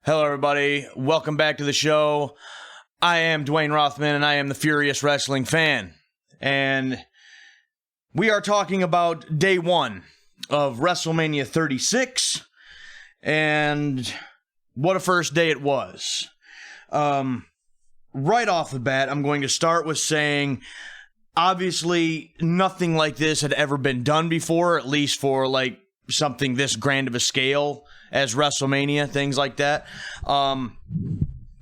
Hello, everybody. Welcome back to the show. I am Dwayne Rothman, and I am the Furious Wrestling Fan. And we are talking about day one of WrestleMania 36. And what a first day it was. Right off the bat, I'm going to start with saying, obviously, nothing like this had ever been done before, at least for, like, something this grand of a scale as WrestleMania, things like that.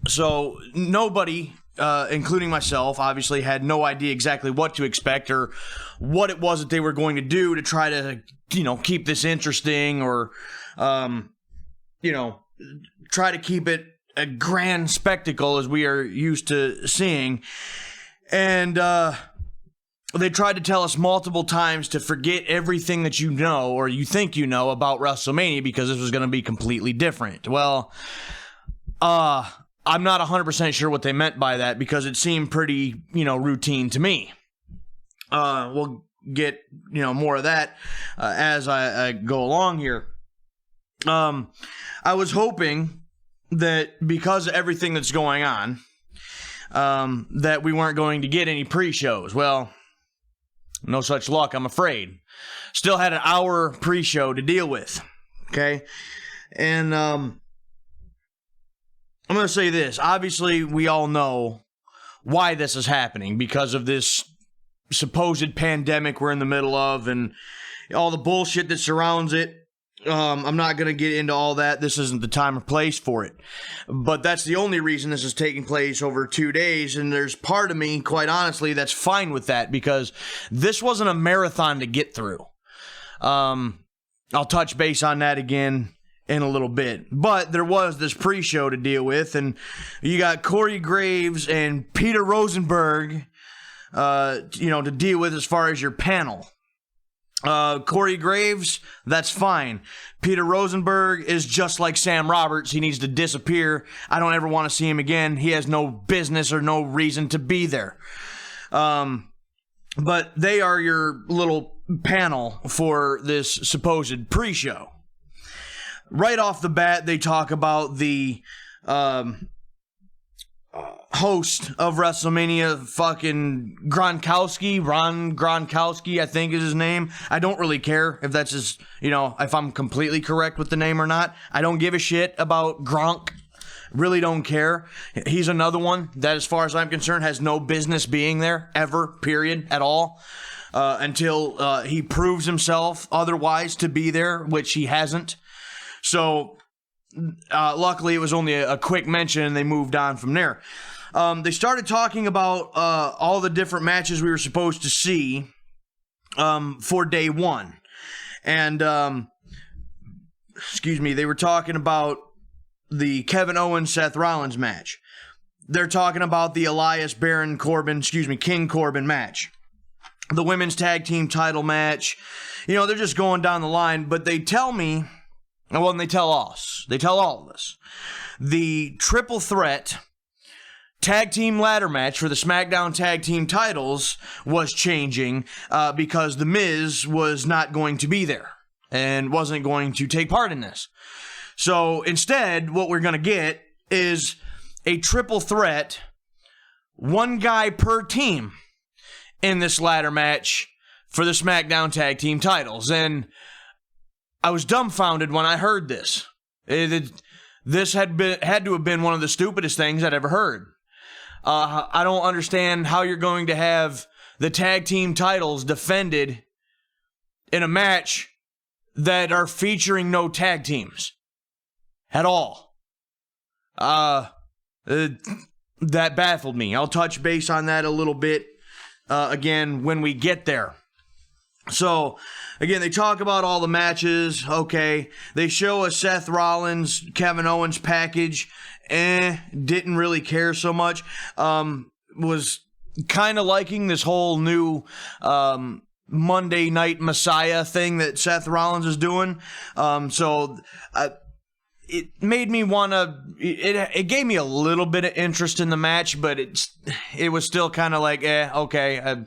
So nobody, including myself, obviously had no idea exactly what to expect or what it was that they were going to do to try to, keep this interesting or, try to keep it a grand spectacle as we are used to seeing. And, they tried to tell us multiple times to forget everything that you know or you think you know about WrestleMania because this was going to be completely different. Well, I'm not 100% sure what they meant by that because it seemed pretty, routine to me. We'll get, more of that as I go along here. I was hoping that because of everything that's going on, that we weren't going to get any pre-shows. Well, no such luck, I'm afraid. Still had an hour pre-show to deal with. Okay? And I'm going to say this. Obviously, we all know why this is happening because of this supposed pandemic we're in the middle of and all the bullshit that surrounds it. I'm not going to get into all that. This isn't the time or place for it. But that's the only reason this is taking place over 2 days. And there's part of me, quite honestly, that's fine with that because this wasn't a marathon to get through. I'll touch base on that again in a little bit. But there was this pre-show to deal with. And you got Corey Graves and Peter Rosenberg, to deal with as far as your panel. Corey Graves, that's fine. Peter Rosenberg is just like Sam Roberts. He needs to disappear. I don't ever want to see him again. He has no business or no reason to be there. But they are your little panel for this supposed pre-show. Right off the bat, they talk about the host of WrestleMania, fucking Ron Gronkowski, I think is his name. I don't really care if that's his, if I'm completely correct with the name or not. I don't give a shit about Gronk. Really don't care. He's another one that, as far as I'm concerned, has no business being there, ever, period, at all, until he proves himself otherwise to be there, which he hasn't. So, luckily, it was only a quick mention, and they moved on from there. They started talking about all the different matches we were supposed to see for day one. And, they were talking about the Kevin Owens-Seth Rollins match. They're talking about the King Corbin match. The women's tag team title match. They're just going down the line, but they tell me, and they tell us, they tell all of us, the triple threat tag team ladder match for the SmackDown tag team titles was changing because The Miz was not going to be there and wasn't going to take part in this. So instead, what we're going to get is a triple threat, one guy per team in this ladder match for the SmackDown tag team titles. And I was dumbfounded when I heard this. This had to have been one of the stupidest things I'd ever heard. I don't understand how you're going to have the tag team titles defended in a match that are featuring no tag teams at all. That baffled me. I'll touch base on that a little bit again when we get there. So, again, they talk about all the matches. Okay, they show a Seth Rollins, Kevin Owens package. Didn't really care so much. Was kind of liking this whole new Monday Night Messiah thing that Seth Rollins is doing. It made me want to. It gave me a little bit of interest in the match, but it was still kind of like, okay.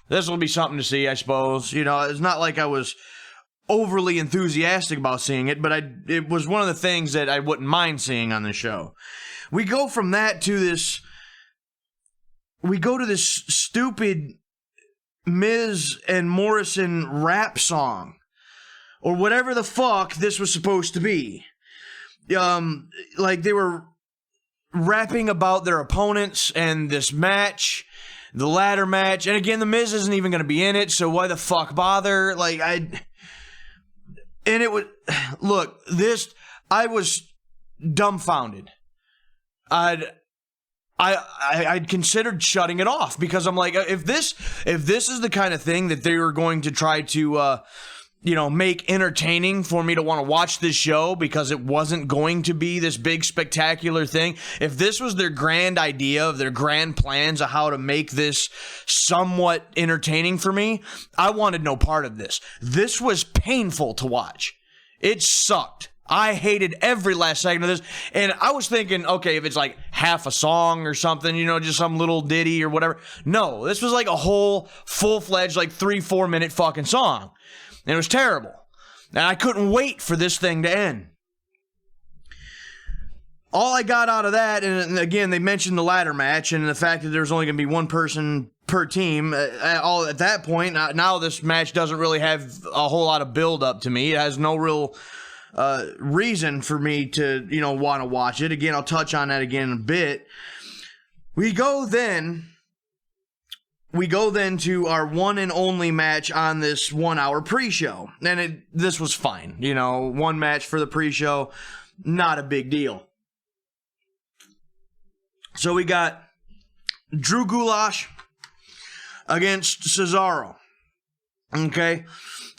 This will be something to see, I suppose. It's not like I was overly enthusiastic about seeing it, but it was one of the things that I wouldn't mind seeing on the show. We go from that to this. We go to this stupid Miz and Morrison rap song, or whatever the fuck this was supposed to be. Like they were rapping about their opponents and this match, the ladder match, and again, the Miz isn't even going to be in it, so why the fuck bother? And it would look this. I was dumbfounded. I'd considered shutting it off because I'm like, if this is the kind of thing that they were going to try to, make entertaining for me to want to watch this show because it wasn't going to be this big spectacular thing. If this was their grand idea of their grand plans of how to make this somewhat entertaining for me, I wanted no part of this. This was painful to watch. It sucked. I hated every last second of this. And I was thinking, okay, if it's like half a song or something, just some little ditty or whatever. No, this was like a whole full-fledged, like 3-4 minute fucking song. And it was terrible. And I couldn't wait for this thing to end. All I got out of that, and again, they mentioned the ladder match and the fact that there's only going to be one person per team. At that point, now this match doesn't really have a whole lot of build-up to me. It has no real reason for me to, want to watch it. Again, I'll touch on that again in a bit. We go then to our one and only match on this 1 hour pre-show. And this was fine. One match for the pre-show, not a big deal. So we got Drew Gulak against Cesaro. Okay?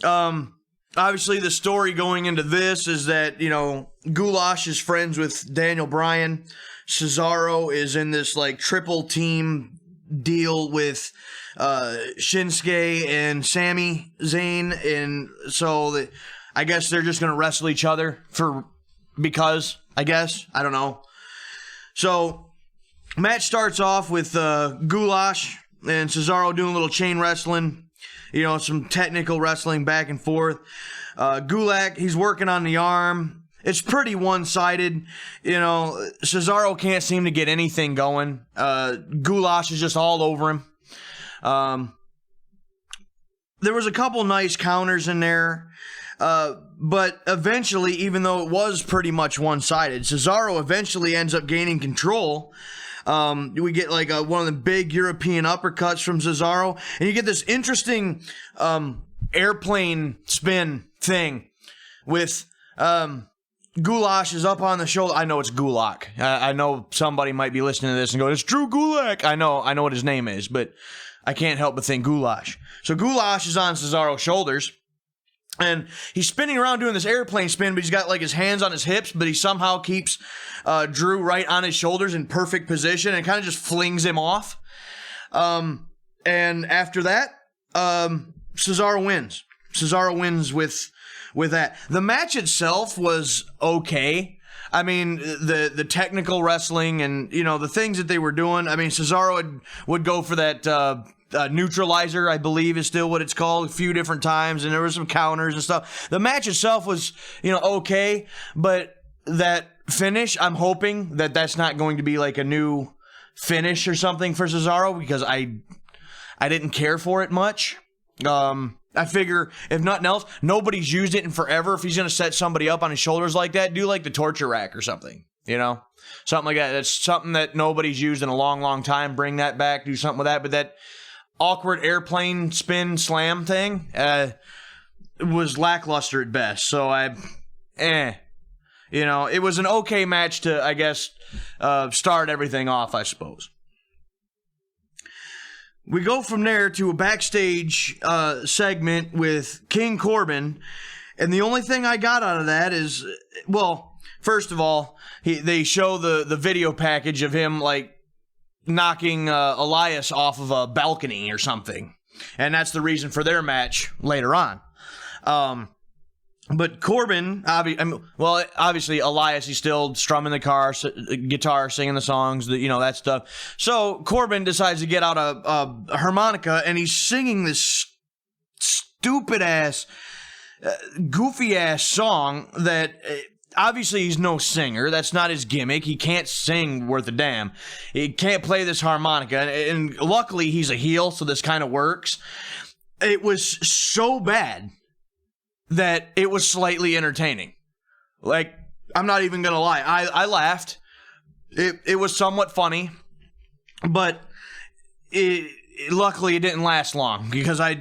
Obviously, the story going into this is that, Gulak is friends with Daniel Bryan. Cesaro is in this, triple team deal with Shinsuke and Sami Zayn. And so I guess they're just going to wrestle each other I guess. I don't know. So, match starts off with Gulak and Cesaro doing a little chain wrestling. Some technical wrestling back and forth. Gulak, he's working on the arm. It's pretty one-sided. Cesaro can't seem to get anything going. Gulak is just all over him. There was a couple nice counters in there. But eventually, even though it was pretty much one-sided, Cesaro eventually ends up gaining control. We get one of the big European uppercuts from Cesaro, and you get this interesting airplane spin thing with Gulak is up on the shoulder. I know it's Gulak. I know somebody might be listening to this and go, "It's Drew Gulak." I know what his name is, but I can't help but think Gulak. So Gulak is on Cesaro's shoulders. And he's spinning around doing this airplane spin, but he's got his hands on his hips, but he somehow keeps Drew right on his shoulders in perfect position and kind of just flings him off. And after that, Cesaro wins. Cesaro wins with that. The match itself was okay. I mean, the technical wrestling and, the things that they were doing. I mean, Cesaro would go for that neutralizer, I believe is still what it's called, a few different times, and there were some counters and stuff. The match itself was, okay, but that finish, I'm hoping that that's not going to be a new finish or something for Cesaro, because I didn't care for it much. I figure, if nothing else, nobody's used it in forever. If he's going to set somebody up on his shoulders like that, do the torture rack or something, something like that. That's something that nobody's used in a long, long time. Bring that back, do something with that, but that awkward airplane spin slam thing was lackluster at best. So it was an okay match to, I guess, start everything off, I suppose. We go from there to a backstage segment with King Corbin, and the only thing I got out of that is, first of all, they show the video package of him knocking Elias off of a balcony or something. And that's the reason for their match later on. But Corbin, obviously Elias, he's still strumming the guitar, singing the songs, that stuff. So Corbin decides to get out a harmonica, and he's singing this stupid-ass goofy ass song that obviously he's no singer. That's not his gimmick. He can't sing worth a damn. He can't play this harmonica. And luckily he's a heel, so this kind of works. It was so bad that it was slightly entertaining. Like, I'm not even gonna lie. I laughed. It was somewhat funny, but luckily it didn't last long, because I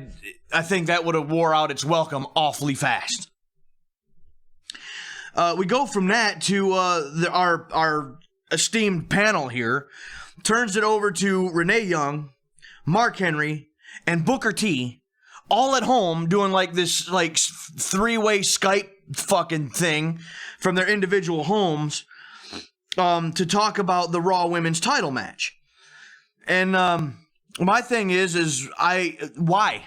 think that would have wore out its welcome awfully fast. We go from that to our esteemed panel here, turns it over to Renee Young, Mark Henry, and Booker T, all at home doing like this like three-way Skype fucking thing from their individual homes to talk about the Raw Women's title match. And my thing is why?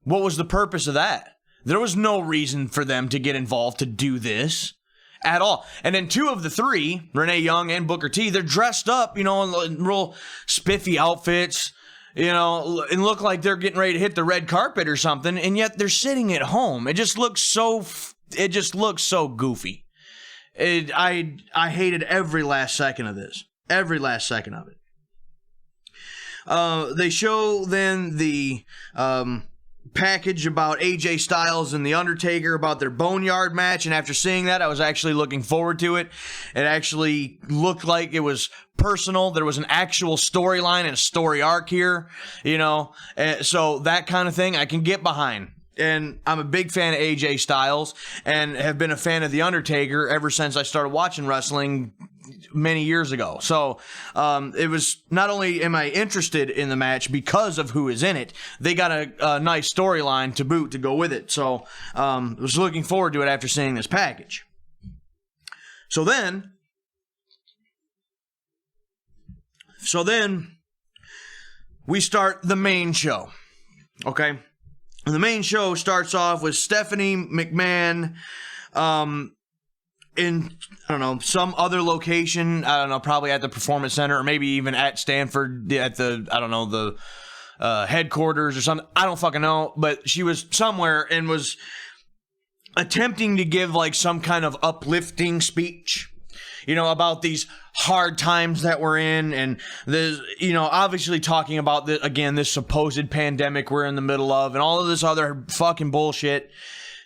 What was the purpose of that? There was no reason for them to get involved to do this at all. And then two of the three, Renee Young and Booker T, they're dressed up, in real spiffy outfits, and look like they're getting ready to hit the red carpet or something, and yet they're sitting at home. It just looks so goofy. I hated every last second of this. Every last second of it. They show then the package about AJ Styles and The Undertaker, about their Boneyard match, and after seeing that, I was actually looking forward to it. It actually looked like it was personal. There was an actual storyline and a story arc here, so that kind of thing I can get behind. And I'm a big fan of AJ Styles and have been a fan of The Undertaker ever since I started watching wrestling many years ago. So it was, not only am I interested in the match because of who is in it, they got a nice storyline to boot to go with it. So I was looking forward to it after seeing this package. So then we start the main show. Okay? And the main show starts off with Stephanie McMahon in, I don't know, some other location. I don't know, probably at the Performance Center, or maybe even at Stanford at the, I don't know, the headquarters or something. I don't fucking know. But she was somewhere and was attempting to give like some kind of uplifting speech, about these hard times that we're in, and there's, obviously talking about this supposed pandemic we're in the middle of, and all of this other fucking bullshit.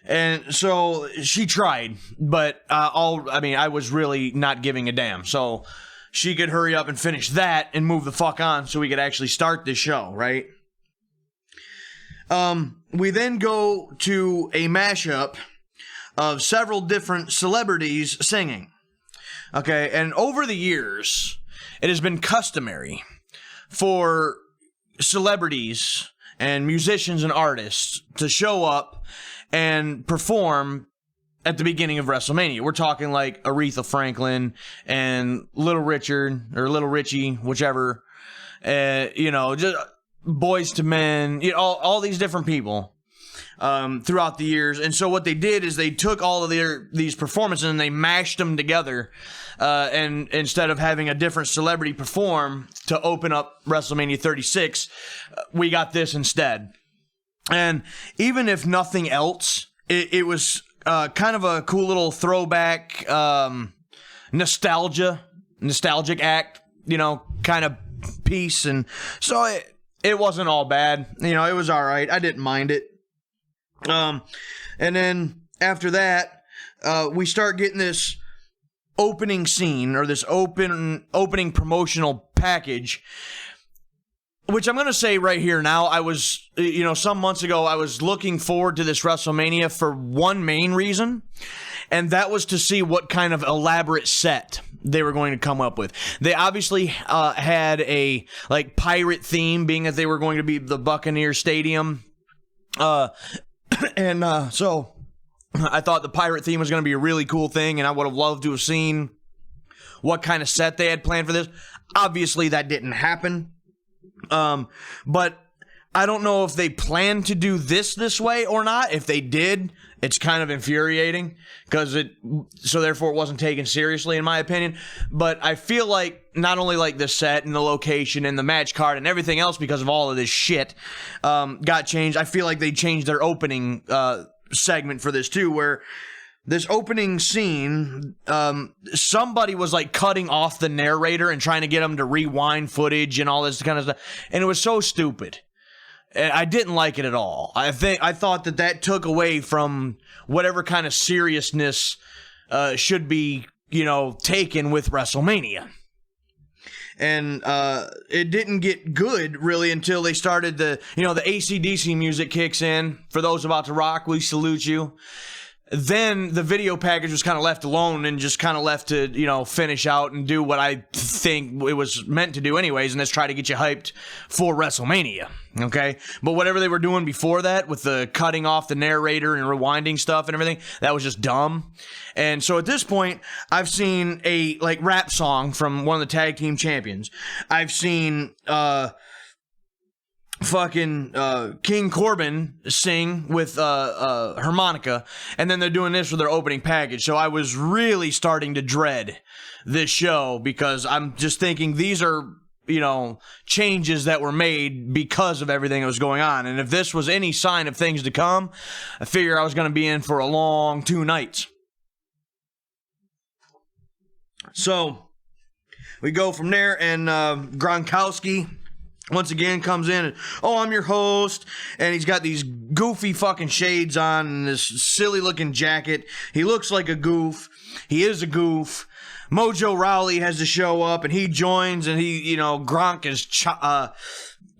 And so she tried, but I was really not giving a damn. So she could hurry up and finish that and move the fuck on so we could actually start this show, right? We then go to a mashup of several different celebrities singing. Okay, and over the years, it has been customary for celebrities and musicians and artists to show up and perform at the beginning of WrestleMania. We're talking like Aretha Franklin and Little Richard, or Little Richie, whichever, just Boyz II Men, all these different people throughout the years. And so what they did is they took all of these performances and they mashed them together, and instead of having a different celebrity perform to open up WrestleMania 36, we got this instead. And even if nothing else, it was kind of a cool little throwback, nostalgic act, kind of piece. And so it wasn't all bad. It was all right. I didn't mind it. And then after that, we start getting this opening scene, or this opening promotional package, which I'm going to say right here now, I was, some months ago, I was looking forward to this WrestleMania for one main reason, and that was to see what kind of elaborate set they were going to come up with. They obviously had a pirate theme, being that they were going to be the Buccaneer Stadium. So I thought the pirate theme was going to be a really cool thing, and I would have loved to have seen what kind of set they had planned for this. Obviously, that didn't happen. But I don't know if they planned to do this way or not. If they did, it's kind of infuriating, so therefore it wasn't taken seriously, in my opinion. But I feel like not only like the set and the location and the match card and everything else, because of all of this shit, got changed. I feel like they changed their opening segment for this too, where this opening scene, somebody was like cutting off the narrator and trying to get him to rewind footage and all this kind of stuff, and it was so stupid. And I didn't like it at all. I thought that took away from whatever kind of seriousness should be, taken with WrestleMania. And it didn't get good, really, until they started the AC/DC music kicks in. For those about to rock, we salute you. Then the video package was kind of left alone and just kind of left to, finish out and do what I think it was meant to do anyways, and that's try to get you hyped for WrestleMania, okay? But whatever they were doing before that with the cutting off the narrator and rewinding stuff and everything, that was just dumb. And so at this point, I've seen a, rap song from one of the tag team champions. I've seen, King Corbin sing with harmonica, and then they're doing this for their opening package. So I was really starting to dread this show, because I'm just thinking these are changes that were made because of everything that was going on. And if this was any sign of things to come, I figure I was going to be in for a long 2 nights. So we go from there, and Gronkowski once again comes in and, I'm your host, and he's got these goofy fucking shades on and this silly looking jacket. He looks like a goof. He is a goof. Mojo Rawley has to show up, and he joins, and he, Gronk is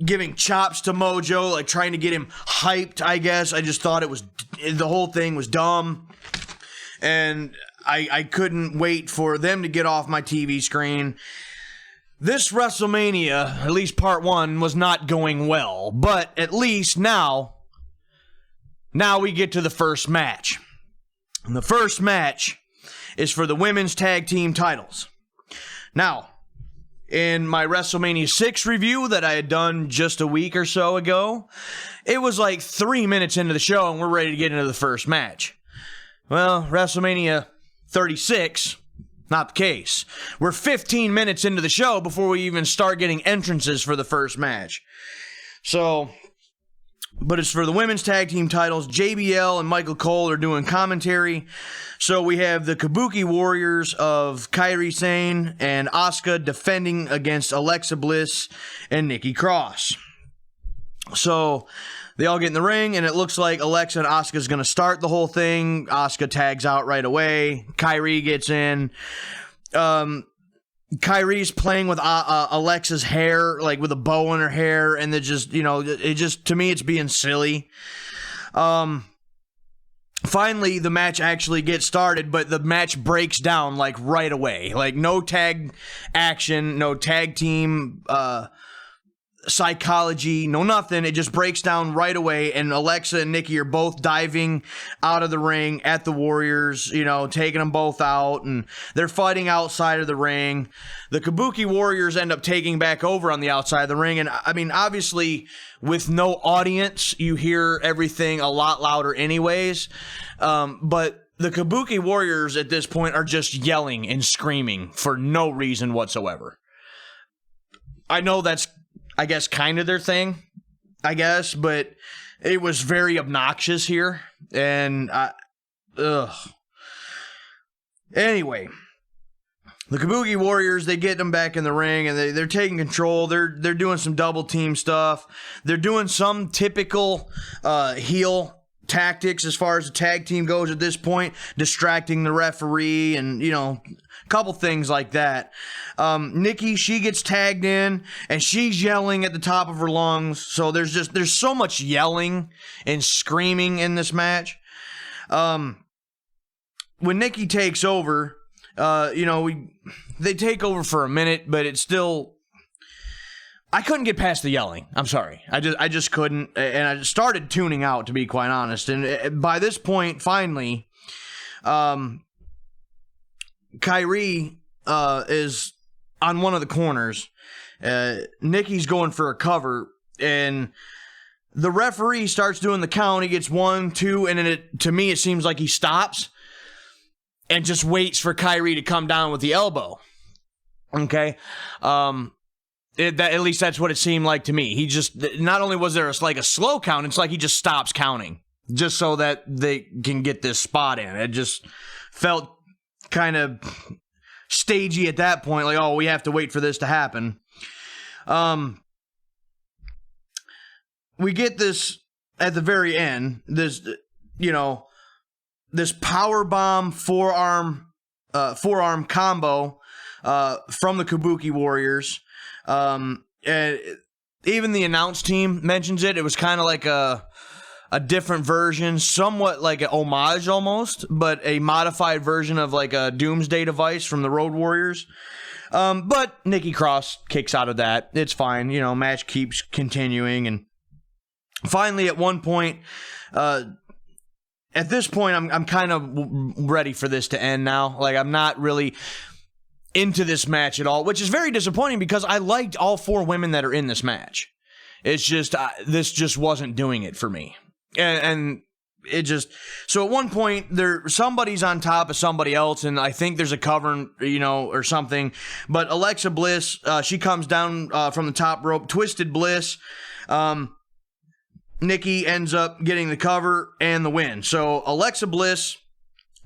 giving chops to Mojo, trying to get him hyped, I guess. I just thought the whole thing was dumb, and I couldn't wait for them to get off my TV screen. This WrestleMania, at least part 1, was not going well, but at least now we get to the first match. And the first match is for the women's tag team titles. Now, in my WrestleMania 6 review that I had done just a week or so ago, it was 3 minutes into the show and we're ready to get into the first match. Well, WrestleMania 36... not the case. We're 15 minutes into the show before we even start getting entrances for the first match. So, but it's for the women's tag team titles. JBL and Michael Cole are doing commentary. So we have the Kabuki Warriors of Kairi Sane and Asuka defending against Alexa Bliss and Nikki Cross. So they all get in the ring, and it looks like Alexa and Asuka's going to start the whole thing. Asuka tags out right away. Kairi gets in. Kairi's playing with Alexa's hair, with a bow in her hair, and to me, it's being silly. Finally, the match actually gets started, but the match breaks down, right away. No tag action, no tag team, psychology, no nothing. It just breaks down right away, and Alexa and Nikki are both diving out of the ring at the Warriors, taking them both out, and they're fighting outside of the ring. The Kabuki Warriors end up taking back over on the outside of the ring, and I mean, obviously, with no audience, you hear everything a lot louder anyways, but the Kabuki Warriors at this point are just yelling and screaming for no reason whatsoever. I know that's kind of their thing, but it was very obnoxious here, and Anyway, the Kabuki Warriors, they get them back in the ring, and they're taking control. They're doing some double team stuff. They're doing some typical heel tactics as far as the tag team goes at this point, distracting the referee and, a couple things like that. Nikki, she gets tagged in, and she's yelling at the top of her lungs. So there's so much yelling and screaming in this match. When Nikki takes over, they take over for a minute, but it's still, I couldn't get past the yelling. I'm sorry. I just couldn't, and I started tuning out, to be quite honest. And by this point, finally, Kairi is on one of the corners. Nikki's going for a cover, and the referee starts doing the count. He gets 1, 2, and then to me it seems like he stops and just waits for Kairi to come down with the elbow. Okay? At least that's what it seemed like to me. He just, not only was there a slow count, it's like he just stops counting. just so that they can get this spot in. It just felt kind of stagey at that point, like, oh, we have to wait for this to happen. We get this at the very end, this power bomb forearm combo from the Kabuki Warriors. And even the announce team mentions it. It was kind of like a different version, somewhat like an homage almost, but a modified version of like a Doomsday Device from the Road Warriors. But Nikki Cross kicks out of that. It's fine. Match keeps continuing. And finally, at one point, at this point, I'm kind of ready for this to end now. Like, I'm not really into this match at all, which is very disappointing because I liked all 4 women that are in this match. It's just, this just wasn't doing it for me. And it just, so at one point somebody's on top of somebody else, and I think there's a cover, or something. But Alexa Bliss, she comes down from the top rope, Twisted Bliss. Nikki ends up getting the cover and the win. So Alexa Bliss,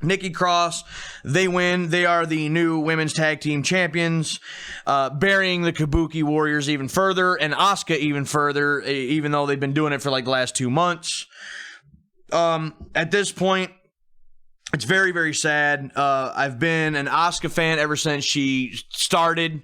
Nikki Cross, they win. They are the new women's tag team champions, burying the Kabuki Warriors even further and Asuka even further, even though they've been doing it for like the last 2 months. At this point, it's very, very sad. I've been an Asuka fan ever since she started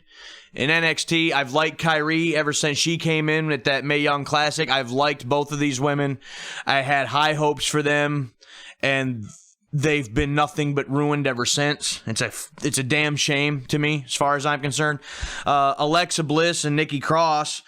in NXT. I've liked Kyrie ever since she came in at that Mae Young Classic. I've liked both of these women. I had high hopes for them, and they've been nothing but ruined ever since. It's a damn shame to me, as far as I'm concerned. Alexa Bliss and Nikki Cross,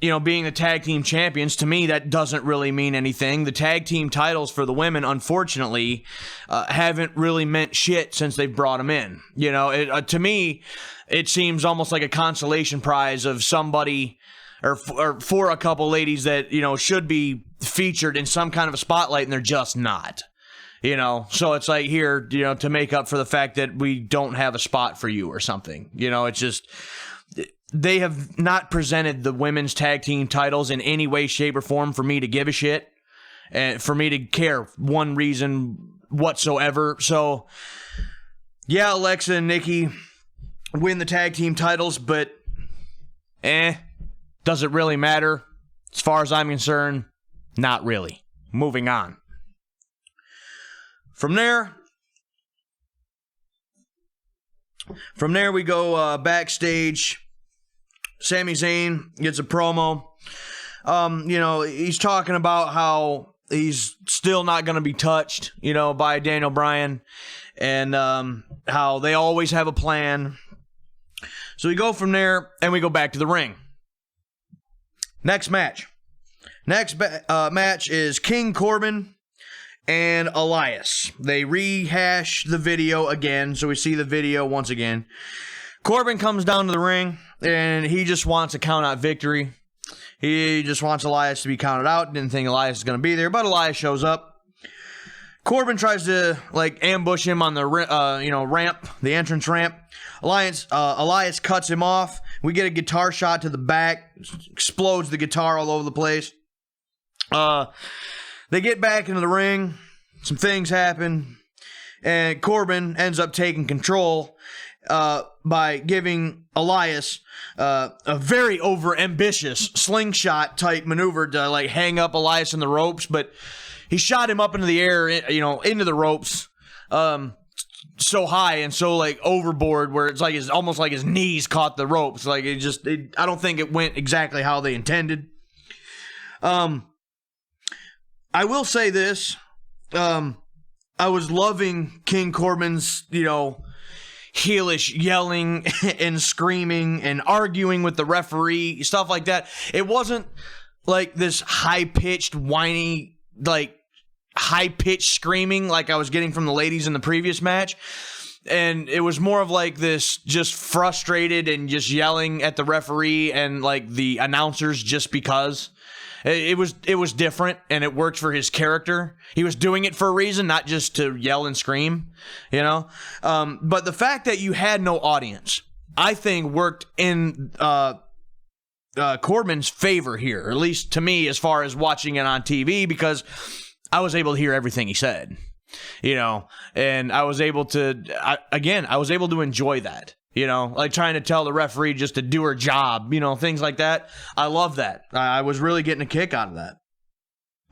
being the tag team champions, to me, that doesn't really mean anything. The tag team titles for the women, unfortunately, haven't really meant shit since they've brought them in. To me, it seems almost like a consolation prize of somebody, or for a couple ladies that, should be featured in some kind of a spotlight, and they're just not. So it's like, here, to make up for the fact that we don't have a spot for you or something. It's just, they have not presented the women's tag team titles in any way, shape, or form for me to give a shit, and for me to care one reason whatsoever. So, yeah, Alexa and Nikki win the tag team titles, but does it really matter? As far as I'm concerned, not really. Moving on. From there, we go backstage. Sami Zayn gets a promo. He's talking about how he's still not going to be touched, by Daniel Bryan, and how they always have a plan. So we go from there, and we go back to the ring. Next match. Match is King Corbin and Elias. They rehash the video again, so we see the video once again. Corbin comes down to the ring, and he just wants a count-out victory. He just wants Elias to be counted out. Didn't think Elias was going to be there, but Elias shows up. Corbin tries to, ambush him on the ramp, the entrance ramp. Elias cuts him off. We get a guitar shot to the back. Explodes the guitar all over the place. They get back into the ring. Some things happen. And Corbin ends up taking control by giving Elias a very over-ambitious slingshot type maneuver to hang up Elias in the ropes. But he shot him up into the air, into the ropes so high and so overboard where it's it's almost like his knees caught the ropes. I don't think it went exactly how they intended. I will say this. I was loving King Corbin's, heelish yelling and screaming and arguing with the referee, stuff like that. It wasn't like this high-pitched, whiny, high-pitched screaming like I was getting from the ladies in the previous match. And it was more of this just frustrated and just yelling at the referee and the announcers just because. It was different, and it worked for his character. He was doing it for a reason, not just to yell and scream, But the fact that you had no audience, I think, worked in Corbin's favor here, at least to me, as far as watching it on TV, because I was able to hear everything he said, and I was able to, I was able to enjoy that, like trying to tell the referee just to do her job, things like that. I love that. I was really getting a kick out of that.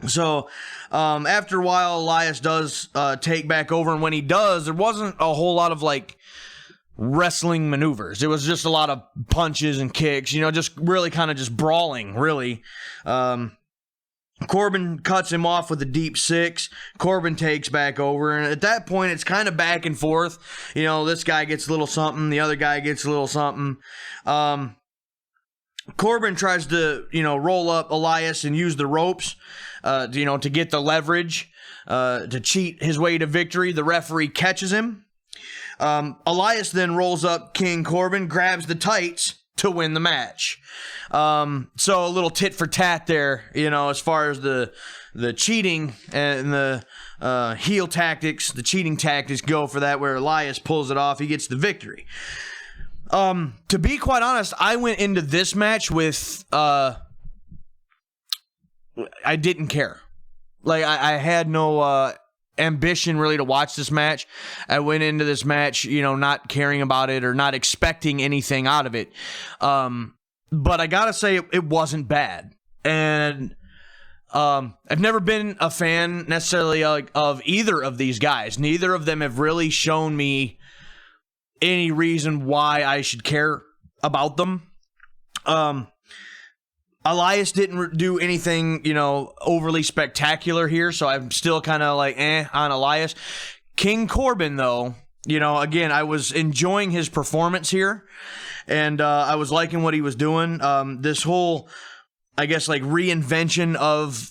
So, after a while, Elias does take back over, and when he does, there wasn't a whole lot of, like, wrestling maneuvers. It was just a lot of punches and kicks, just really kind of just brawling, really. Corbin cuts him off with a deep 6. Corbin takes back over, and at that point, it's kind of back and forth. This guy gets a little something, the other guy gets a little something. Corbin tries to, roll up Elias and use the ropes, to get the leverage, to cheat his way to victory. The referee catches him. Elias then rolls up King Corbin, grabs the tights to win the match. So a little tit for tat there, as far as the cheating and the heel tactics, the cheating tactics go for that, where Elias pulls it off. He gets the victory. To be quite honest, I went into this match with, I didn't care. Like, I had no ambition really to watch this match. I went into this match, not caring about it or not expecting anything out of it. But I gotta say, it wasn't bad. And I've never been a fan necessarily of either of these guys. Neither of them have really shown me any reason why I should care about them. Elias didn't do anything, overly spectacular here, so I'm still kind of like, on Elias. King Corbin, though, again, I was enjoying his performance here, and I was liking what he was doing. This whole, I guess, like, reinvention of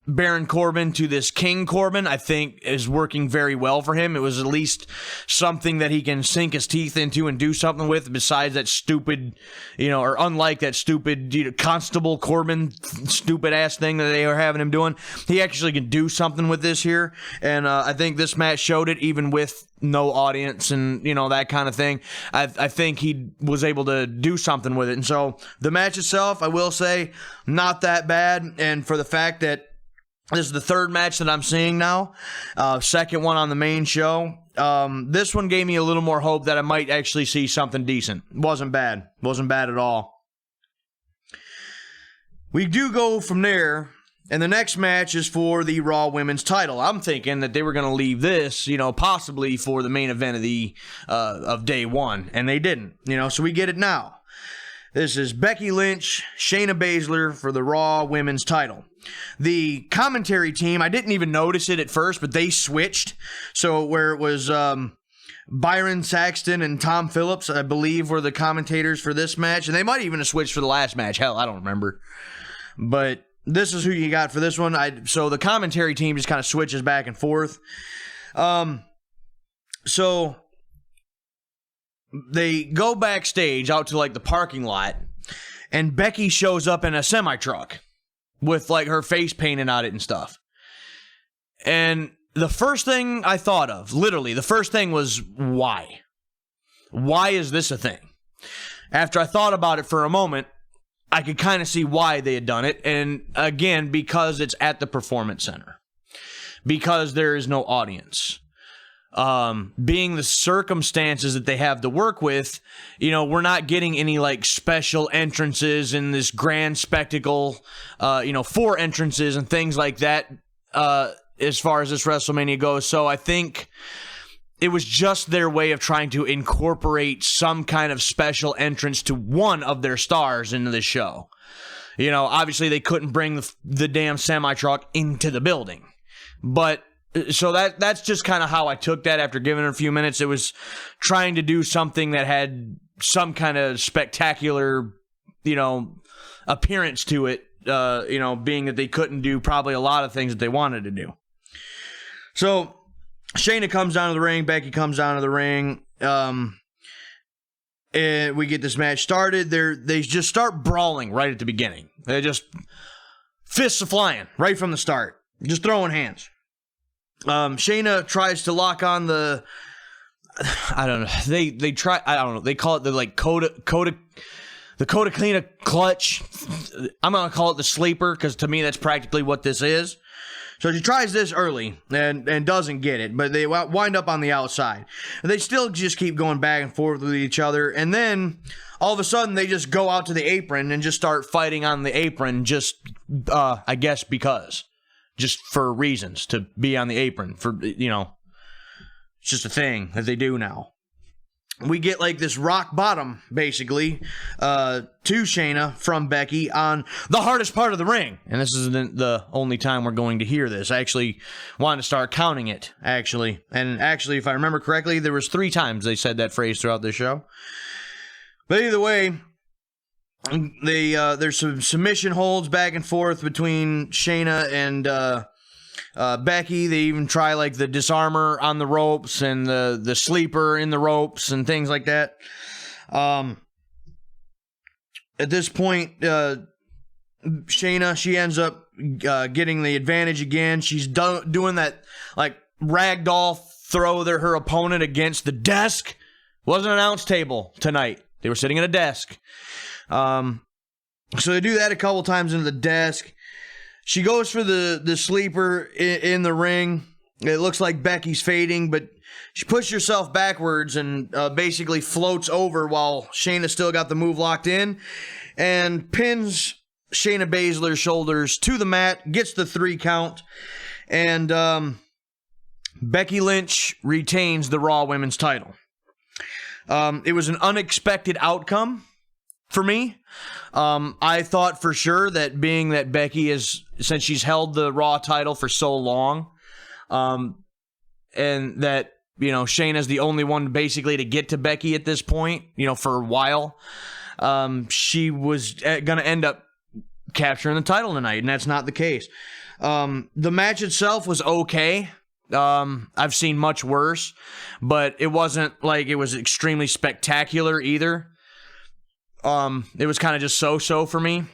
Baron Corbin to this King Corbin, I think, is working very well for him. It was at least something that he can sink his teeth into and do something with, besides that stupid, or unlike that stupid, Constable Corbin stupid ass thing that they were having him doing. He actually can do something with this here, and I think this match showed it, even with no audience and, that kind of thing. I think he was able to do something with it. And so the match itself, I will say, not that bad, and for the fact that this is the third match that I'm seeing now, second one on the main show. This one gave me a little more hope that I might actually see something decent. Wasn't bad. Wasn't bad at all. We do go from there, and the next match is for the Raw Women's title. I'm thinking that they were going to leave this, possibly for the main event of day one, and they didn't. So we get it now. This is Becky Lynch, Shayna Baszler for the Raw Women's title. The commentary team, I didn't even notice it at first, but they switched. So where it was Byron Saxton and Tom Phillips, I believe, were the commentators for this match. And they might even have switched for the last match. Hell, I don't remember. But this is who you got for this one. So the commentary team just kind of switches back and forth. So they go backstage out to, like, the parking lot, and Becky shows up in a semi-truck with, like, her face painted on it and stuff. And the first thing I thought of, literally, the first thing was, why? Why is this a thing? After I thought about it for a moment, I could kind of see why they had done it. And again, because it's at the Performance Center. Because there is no audience. Being the circumstances that they have to work with, we're not getting any, like, special entrances in this grand spectacle, 4 entrances and things like that, as far as this WrestleMania goes. So I think it was just their way of trying to incorporate some kind of special entrance to one of their stars into the show. Obviously they couldn't bring the damn semi-truck into the building, but so that's just kind of how I took that after giving it a few minutes. It was trying to do something that had some kind of spectacular, appearance to it, being that they couldn't do probably a lot of things that they wanted to do. So Shayna comes down to the ring, Becky comes down to the ring, and we get this match started. They just start brawling right at the beginning. They just fists are flying right from the start, just throwing hands. Shayna tries to lock on the, I don't know. They try. I don't know. They call it the, like, the Coda clutch. I'm gonna call it the sleeper, because to me that's practically what this is. So she tries this early and doesn't get it, but they wind up on the outside. And they still just keep going back and forth with each other, and then all of a sudden they just go out to the apron and just start fighting on the apron just, I guess because. Just for reasons to be on the apron. For, you know, it's just a thing that they do now. We get like this rock bottom, basically, to Shayna from Becky on the hardest part of the ring. And this isn't the only time we're going to hear this. I actually wanted to start counting it, actually. And actually, if I remember correctly, there was 3 times they said that phrase throughout the show. But either way, there's some submission holds back and forth between Shayna and Becky. They even try like the disarmer on the ropes and the sleeper in the ropes and things like that. At this point, Shayna, she ends up getting the advantage again. She's doing that like ragdoll throw her opponent against the desk. Wasn't an announce table tonight. They were sitting at a desk. So they do that a couple times into the desk. She goes for the sleeper in the ring. It looks like Becky's fading, but she pushes herself backwards and basically floats over while Shayna still got the move locked in and pins Shayna Baszler's shoulders to the mat, gets the 3 count, and Becky Lynch retains the Raw Women's title. It was an unexpected outcome for me. I thought for sure that being that Becky is, since she's held the Raw title for so long, and that, you know, Shayna's the only one basically to get to Becky at this point, you know, for a while, she was going to end up capturing the title tonight, and that's not the case. The match itself was okay. I've seen much worse, but it wasn't like it was extremely spectacular either. It was kind of just so-so for me.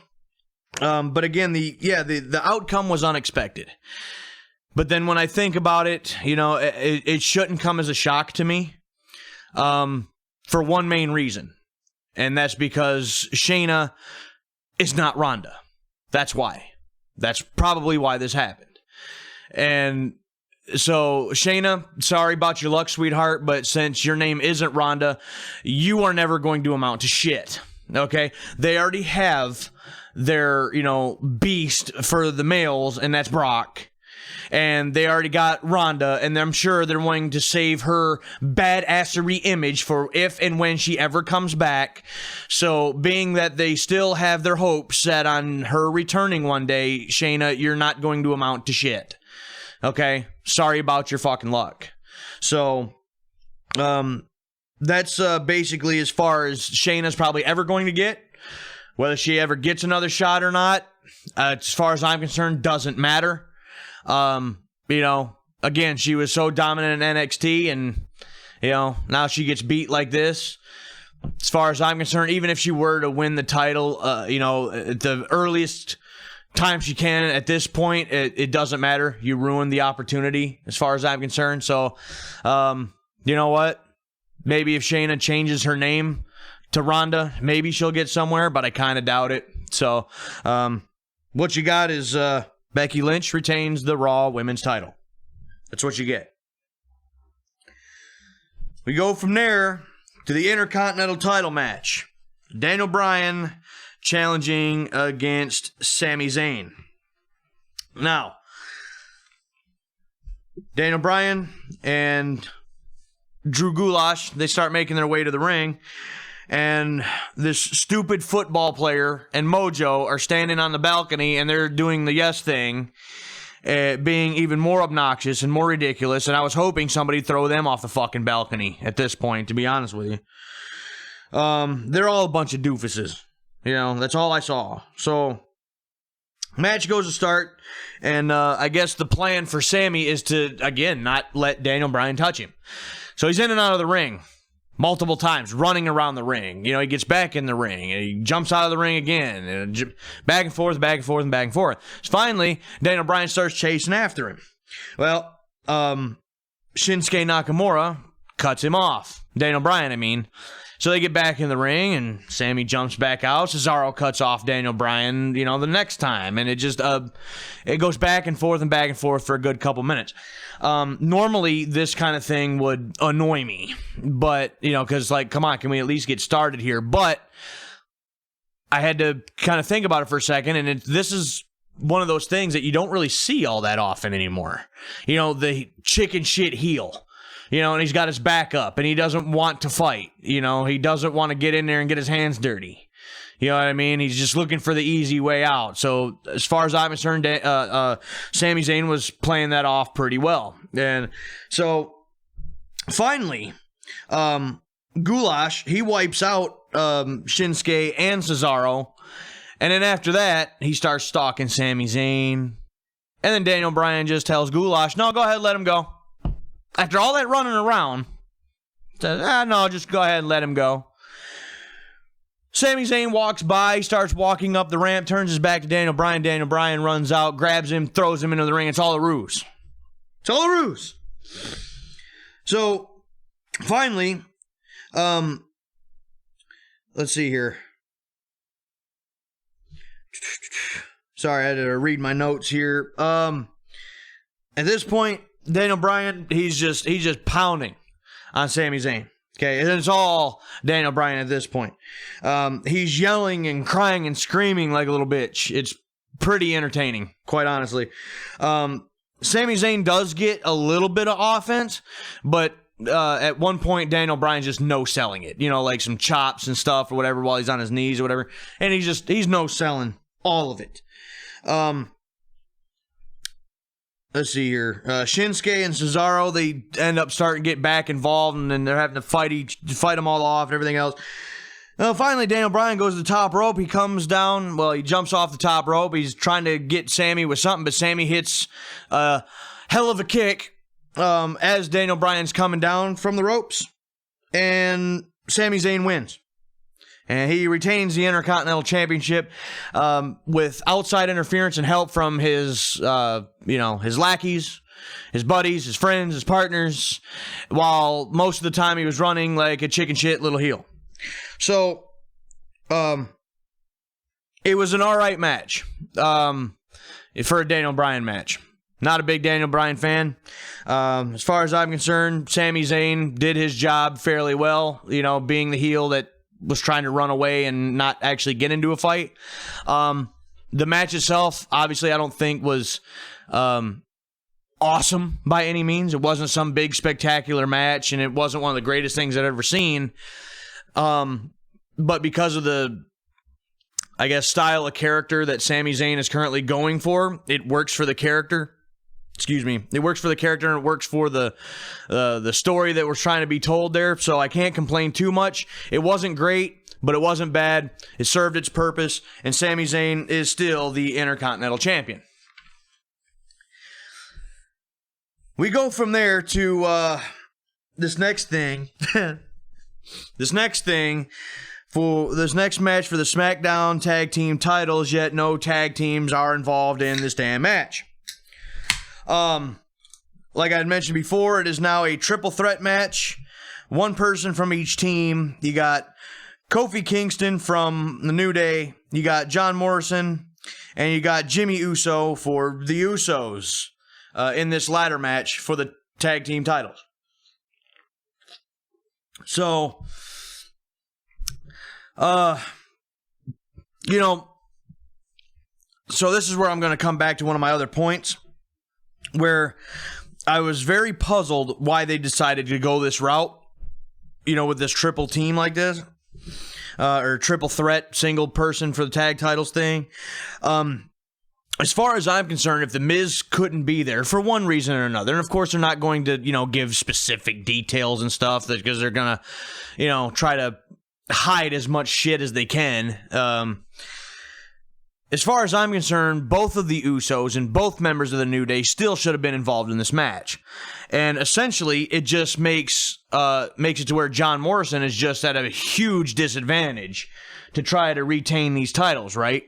But again, the outcome was unexpected. But then when I think about it, you know, it shouldn't come as a shock to me. For one main reason. And that's because Shayna is not Ronda. That's why. That's probably why this happened. And so, Shayna, sorry about your luck, sweetheart, but since your name isn't Ronda, you are never going to amount to shit. Okay? They already have their, you know, beast for the males, and that's Brock. And they already got Ronda, and I'm sure they're wanting to save her badassery image for if and when she ever comes back. So, being that they still have their hopes set on her returning one day, Shayna, you're not going to amount to shit. Okay? Sorry about your fucking luck. So, that's basically as far as Shayna's probably ever going to get. Whether she ever gets another shot or not, as far as I'm concerned, doesn't matter. You know, again, she was so dominant in NXT, and, you know, now she gets beat like this. As far as I'm concerned, even if she were to win the title, you know, at the earliest time she can at this point, it doesn't matter. You ruined the opportunity as far as I'm concerned. So, you know what? Maybe if Shayna changes her name to Ronda, maybe she'll get somewhere, but I kind of doubt it. So, what you got is Becky Lynch retains the Raw Women's title. That's what you get. We go from there to the Intercontinental title match. Daniel Bryan challenging against Sami Zayn. Now, Daniel Bryan and Drew Gulak, they start making their way to the ring, and this stupid football player and Mojo are standing on the balcony, and they're doing the yes thing, being even more obnoxious and more ridiculous, and I was hoping somebody'd throw them off the fucking balcony at this point, to be honest with you. They're all a bunch of doofuses. You know, that's all I saw. So, match goes to start, and I guess the plan for Sammy is to, again, not let Daniel Bryan touch him. So he's in and out of the ring multiple times, running around the ring. You know, he gets back in the ring, and he jumps out of the ring again, and back and forth, back and forth, and back and forth. So finally, Daniel Bryan starts chasing after him. Well, Shinsuke Nakamura cuts him off. Daniel Bryan, I mean. So they get back in the ring, and Sammy jumps back out. Cesaro cuts off Daniel Bryan, the next time. And it just, it goes back and forth for a good couple minutes. Normally, this kind of thing would annoy me. But, because, come on, can we at least get started here? But I had to kind of think about it for a second, and this is one of those things that you don't really see all that often anymore. The chicken shit heel. And he's got his back up, and he doesn't want to fight. He doesn't want to get in there and get his hands dirty. You know what I mean? He's just looking for the easy way out. So, as far as I'm concerned, Sami Zayn was playing that off pretty well. And so, finally, Goulash, he wipes out Shinsuke and Cesaro. And then after that, he starts stalking Sami Zayn. And then Daniel Bryan just tells Goulash, no, go ahead, let him go. After all that running around, says, no, just go ahead and let him go. Sami Zayn walks by, starts walking up the ramp, turns his back to Daniel Bryan. Daniel Bryan runs out, grabs him, throws him into the ring. It's all a ruse. It's all a ruse. So, finally, let's see here. Sorry, I had to read my notes here. At this point, Daniel Bryan, he's just pounding on Sami Zayn. Okay, and it's all Daniel Bryan at this point. He's yelling and crying and screaming like a little bitch. It's pretty entertaining, quite honestly. Sami Zayn does get a little bit of offense, but at one point, Daniel Bryan's just no-selling it. Like some chops and stuff or whatever while he's on his knees or whatever. And he's no-selling all of it. Let's see here. Shinsuke and Cesaro, they end up starting to get back involved, and then they're having to fight them all off and everything else. Finally, Daniel Bryan goes to the top rope. He comes down. Well, he jumps off the top rope. He's trying to get Sammy with something, but Sammy hits a hell of a kick as Daniel Bryan's coming down from the ropes, and Sami Zayn wins. And he retains the Intercontinental Championship with outside interference and help from his lackeys, his buddies, his friends, his partners, while most of the time he was running like a chicken shit little heel. So, it was an all right match for a Daniel Bryan match. Not a big Daniel Bryan fan. As far as I'm concerned, Sami Zayn did his job fairly well, being the heel that was trying to run away and not actually get into a fight. The match itself, obviously, I don't think was awesome by any means. It wasn't some big spectacular match, and it wasn't one of the greatest things I've ever seen. But because of the, I guess, style of character that Sami Zayn is currently going for, it works for the character. It works for the character, and it works for the story that was trying to be told there, so I can't complain too much. It wasn't great, but it wasn't bad. It served its purpose, and Sami Zayn is still the Intercontinental Champion. We go from there to this next thing. This next match for the SmackDown Tag Team titles, yet no tag teams are involved in this damn match. Like I had mentioned before, it is now a triple threat match. One person from each team. You got Kofi Kingston from the New Day. You got John Morrison. And you got Jimmy Uso for the Usos in this ladder match for the tag team titles. So, so this is where I'm going to come back to one of my other points, where I was very puzzled why they decided to go this route, with this triple team like this, or triple threat, single person for the tag titles thing. As far as I'm concerned, if The Miz couldn't be there for one reason or another, and of course they're not going to, give specific details and stuff, because they're going to, try to hide as much shit as they can. As far as I'm concerned, both of the Usos and both members of the New Day still should have been involved in this match. And essentially, it just makes it to where John Morrison is just at a huge disadvantage to try to retain these titles, right?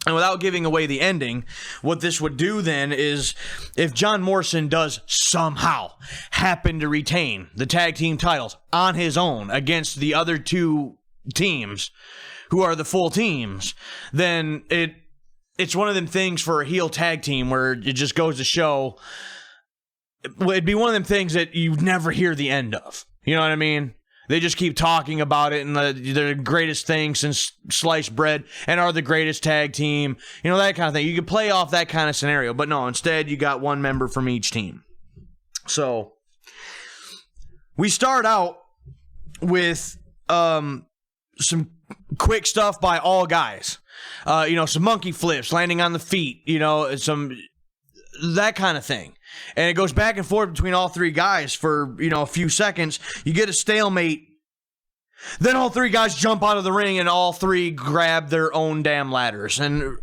And without giving away the ending, what this would do then is if John Morrison does somehow happen to retain the tag team titles on his own against the other two teams who are the full teams, then it's one of them things for a heel tag team where it just goes to show. It'd be one of them things that you never hear the end of. You know what I mean? They just keep talking about it, and they're the greatest thing since sliced bread, and are the greatest tag team. You know, that kind of thing. You could play off that kind of scenario, but no, instead you got one member from each team. So, we start out with some quick stuff by all guys. Some monkey flips, landing on the feet, that kind of thing. And it goes back and forth between all three guys for, a few seconds. You get a stalemate. Then all three guys jump out of the ring and all three grab their own damn ladders. And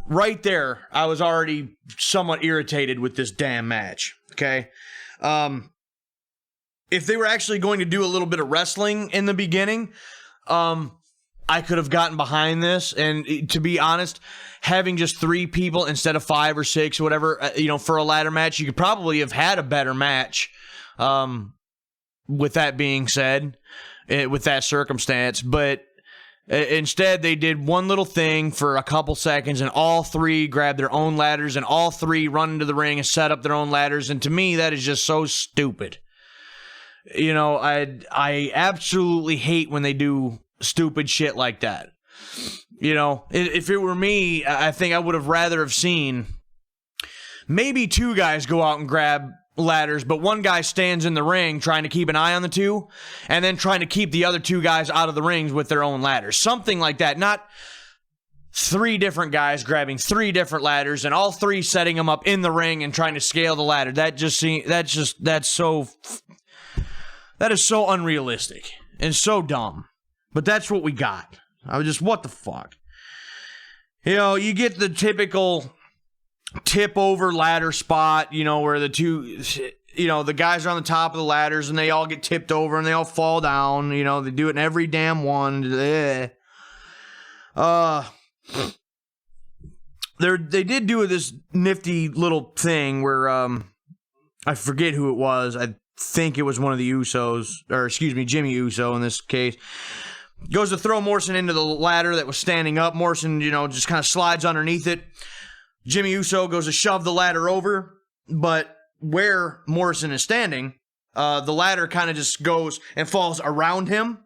right there, I was already somewhat irritated with this damn match. Okay? If they were actually going to do a little bit of wrestling in the beginning, I could have gotten behind this, and to be honest, having just 3 people instead of 5 or 6 or whatever, for a ladder match, you could probably have had a better match. With that being said, with that circumstance, but instead they did one little thing for a couple seconds, and all 3 grabbed their own ladders, and all 3 run into the ring and set up their own ladders, and to me, that is just so stupid. I absolutely hate when they do stupid shit like that. If it were me, I think I would have rather have seen maybe 2 guys go out and grab ladders, but one guy stands in the ring trying to keep an eye on the 2, and then trying to keep the other 2 guys out of the rings with their own ladders. Something like that. Not 3 different guys grabbing 3 different ladders and all 3 setting them up in the ring and trying to scale the ladder. That is so unrealistic and so dumb. But that's what we got. I was just, what the fuck? You get the typical tip over ladder spot, where the 2, the guys are on the top of the ladders and they all get tipped over and they all fall down. They do it in every damn one. They did do this nifty little thing where, I forget who it was. I think it was one of the Usos, or Jimmy Uso in this case. Goes to throw Morrison into the ladder that was standing up. Morrison, just kind of slides underneath it. Jimmy Uso goes to shove the ladder over, but where Morrison is standing, the ladder kind of just goes and falls around him.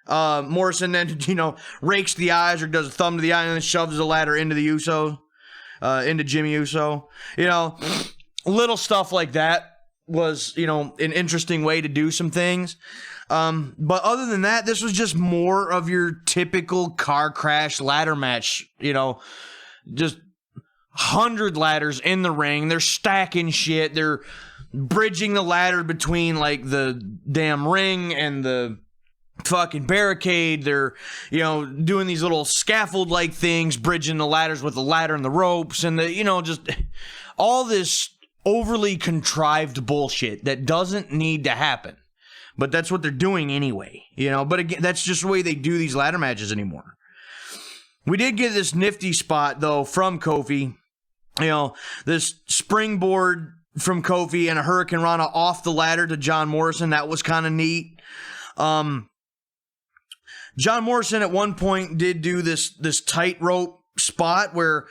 Morrison then, rakes the eyes or does a thumb to the eye and then shoves the ladder into the Uso, into Jimmy Uso. Little stuff like that was, an interesting way to do some things. But other than that, this was just more of your typical car crash ladder match, just 100 ladders in the ring. They're stacking shit. They're bridging the ladder between like the damn ring and the fucking barricade. They're, doing these little scaffold like things, bridging the ladders with the ladder and the ropes and just all this overly contrived bullshit that doesn't need to happen. But that's what they're doing anyway, But again, that's just the way they do these ladder matches anymore. We did get this nifty spot, though, from Kofi. This springboard from Kofi and a Hurricane Rana off the ladder to John Morrison. That was kind of neat. John Morrison at one point did do this tightrope spot where...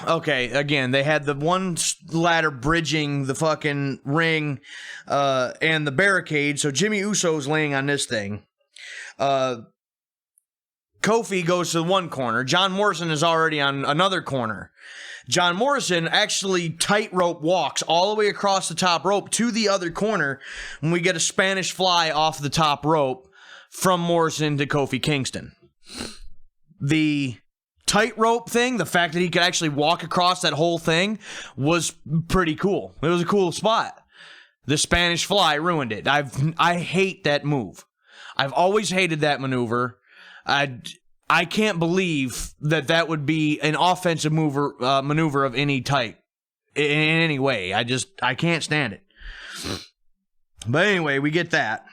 Okay, again, they had the one ladder bridging the fucking ring and the barricade, so Jimmy Uso's laying on this thing. Kofi goes to one corner. John Morrison is already on another corner. John Morrison actually tightrope walks all the way across the top rope to the other corner when we get a Spanish fly off the top rope from Morrison to Kofi Kingston. The tightrope thing, the fact that he could actually walk across that whole thing was pretty cool. It was a cool spot. The Spanish fly ruined it. I hate that move. I've always hated that maneuver. I can't believe that would be an offensive maneuver of any type in any way. I can't stand it. But anyway, we get that.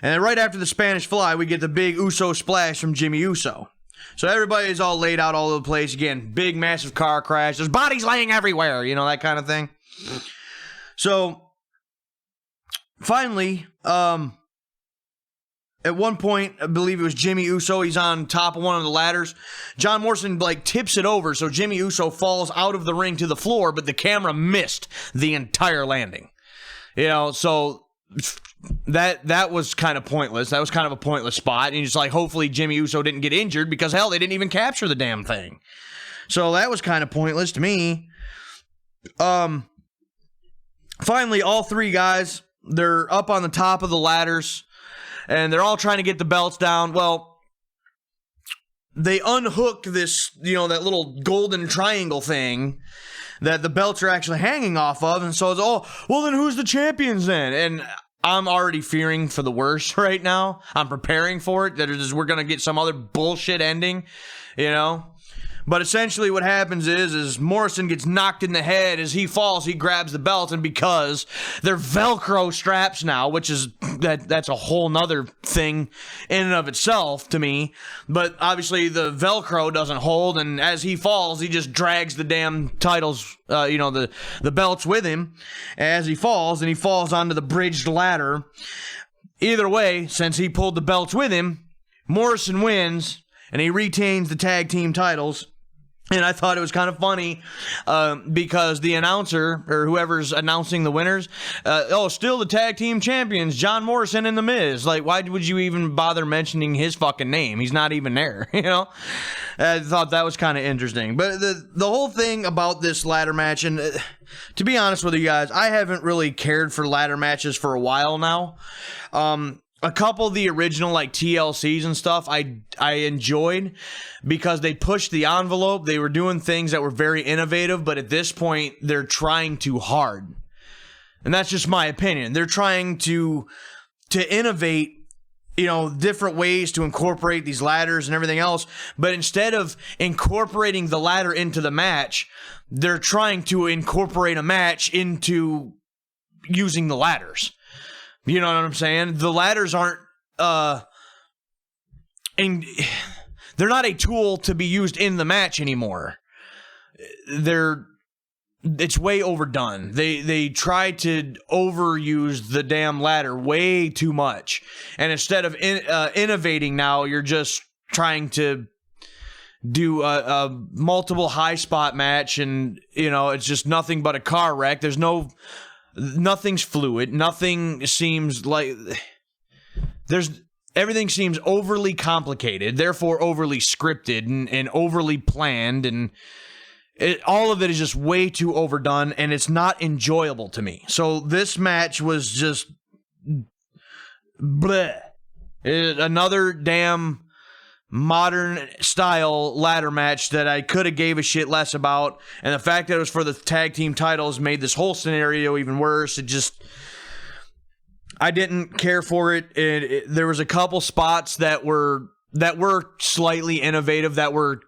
And then right after the Spanish Fly, we get the big Uso splash from Jimmy Uso. So everybody's all laid out all over the place. Again, big, massive car crash. There's bodies laying everywhere, you know, that kind of thing. So, finally, at one point, I believe it was Jimmy Uso, he's on top of one of the ladders. John Morrison, tips it over, so Jimmy Uso falls out of the ring to the floor, but the camera missed the entire landing. You know, so that was kind of pointless. That was kind of a pointless spot. And just hopefully Jimmy Uso didn't get injured because, hell, they didn't even capture the damn thing. So that was kind of pointless to me. Finally, all three guys, they're up on the top of the ladders, and they're all trying to get the belts down. Well, they unhook this, that little golden triangle thing that the belts are actually hanging off of, and so it's, well, then who's the champions then? And I'm already fearing for the worst right now. I'm preparing for it, that we're going to get some other bullshit ending, But essentially what happens is Morrison gets knocked in the head. As he falls, he grabs the belt, and because they're Velcro straps now, which is, that's a whole nother thing in and of itself to me, but obviously the Velcro doesn't hold, and as he falls, he just drags the damn titles, the belts with him as he falls, and he falls onto the bridged ladder. Either way, since he pulled the belts with him, Morrison wins, and he retains the tag team titles. And I thought it was kind of funny because the announcer, or whoever's announcing the winners, still the tag team champions, John Morrison and The Miz. Why would you even bother mentioning his fucking name? He's not even there, I thought that was kind of interesting. But the whole thing about this ladder match, and to be honest with you guys, I haven't really cared for ladder matches for a while now. A couple of the original TLCs and stuff I enjoyed because they pushed the envelope. They were doing things that were very innovative, but at this point they're trying too hard. And that's just my opinion. They're trying to innovate, different ways to incorporate these ladders and everything else, but instead of incorporating the ladder into the match, they're trying to incorporate a match into using the ladders. You know what I'm saying? The ladders aren't, they're not a tool to be used in the match anymore. It's way overdone. They try to overuse the damn ladder way too much. And instead of innovating now, you're just trying to do a multiple high spot match, and, it's just nothing but a car wreck. Nothing's fluid. Nothing seems everything seems overly complicated, therefore overly scripted and overly planned, and all of it is just way too overdone, and it's not enjoyable to me. So this match was just bleh. Another damn modern style ladder match that I could have gave a shit less about, and the fact that it was for the tag team titles made this whole scenario even worse. I didn't care for it. There was a couple spots that were slightly innovative, that were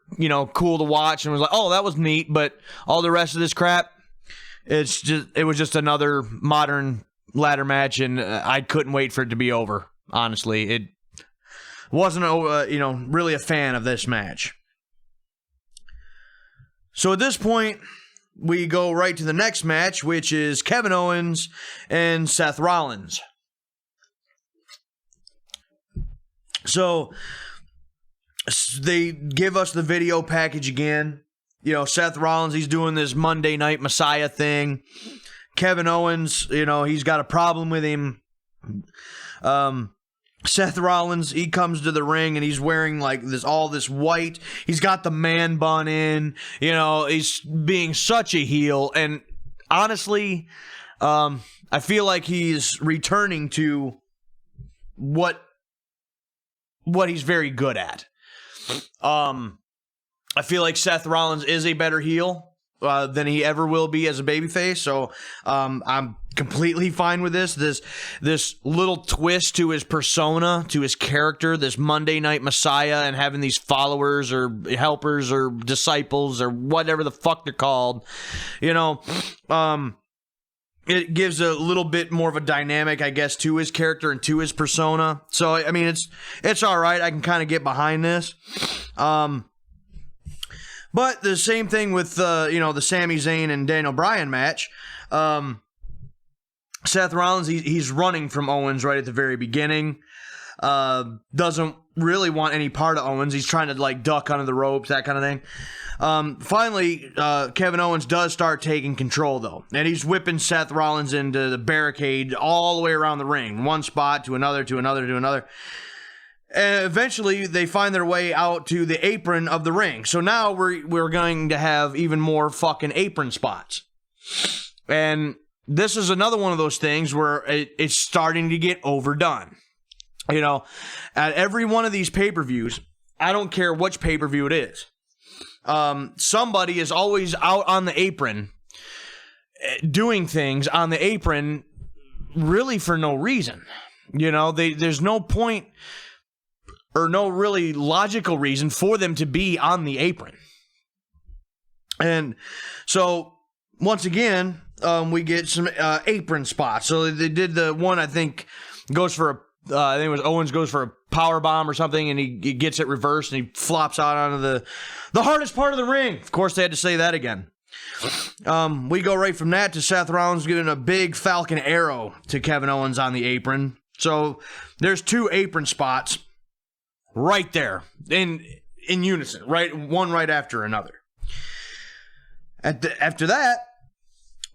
cool to watch, and was that was neat, but all the rest of this crap, it was just another modern ladder match, and I couldn't wait for it to be over. Honestly, it wasn't really a fan of this match. So at this point, we go right to the next match, which is Kevin Owens and Seth Rollins. So they give us the video package again. Seth Rollins, he's doing this Monday Night Messiah thing. Kevin Owens, he's got a problem with him. Seth Rollins, he comes to the ring and he's wearing all this white. He's got the man bun in. He's being such a heel. And honestly, I feel like he's returning to what he's very good at. I feel like Seth Rollins is a better heel than he ever will be as a babyface. So I'm completely fine with this little twist to his persona, to his character, this Monday Night Messiah, and having these followers or helpers or disciples or whatever the fuck they're called. it gives a little bit more of a dynamic, I guess, to his character and to his persona. So, I mean, it's all right. I can kind of get behind this. But the same thing with, the Sami Zayn and Daniel Bryan match. Seth Rollins, he's running from Owens right at the very beginning. Doesn't really want any part of Owens. He's trying to, like, duck under the ropes, that kind of thing. Finally, Kevin Owens does start taking control, though. And he's whipping Seth Rollins into the barricade all the way around the ring. One spot to another, to another, to another. And eventually, they find their way out to the apron of the ring. So now we're going to have even more fucking apron spots. And this is another one of those things where it's starting to get overdone. You know, at every one of these pay-per-views, I don't care which pay-per-view it is, somebody is always out on the apron doing things on the apron really for no reason. You know, there's no point or no really logical reason for them to be on the apron. And so, once again, we get some apron spots. So they did the one, I think, goes for I think it was Owens goes for a power bomb or something, and he gets it reversed, and he flops out onto the hardest part of the ring. Of course, they had to say that again. We go right from that to Seth Rollins giving a big Falcon Arrow to Kevin Owens on the apron. So there's two apron spots right there in unison, right, one right after another. After that,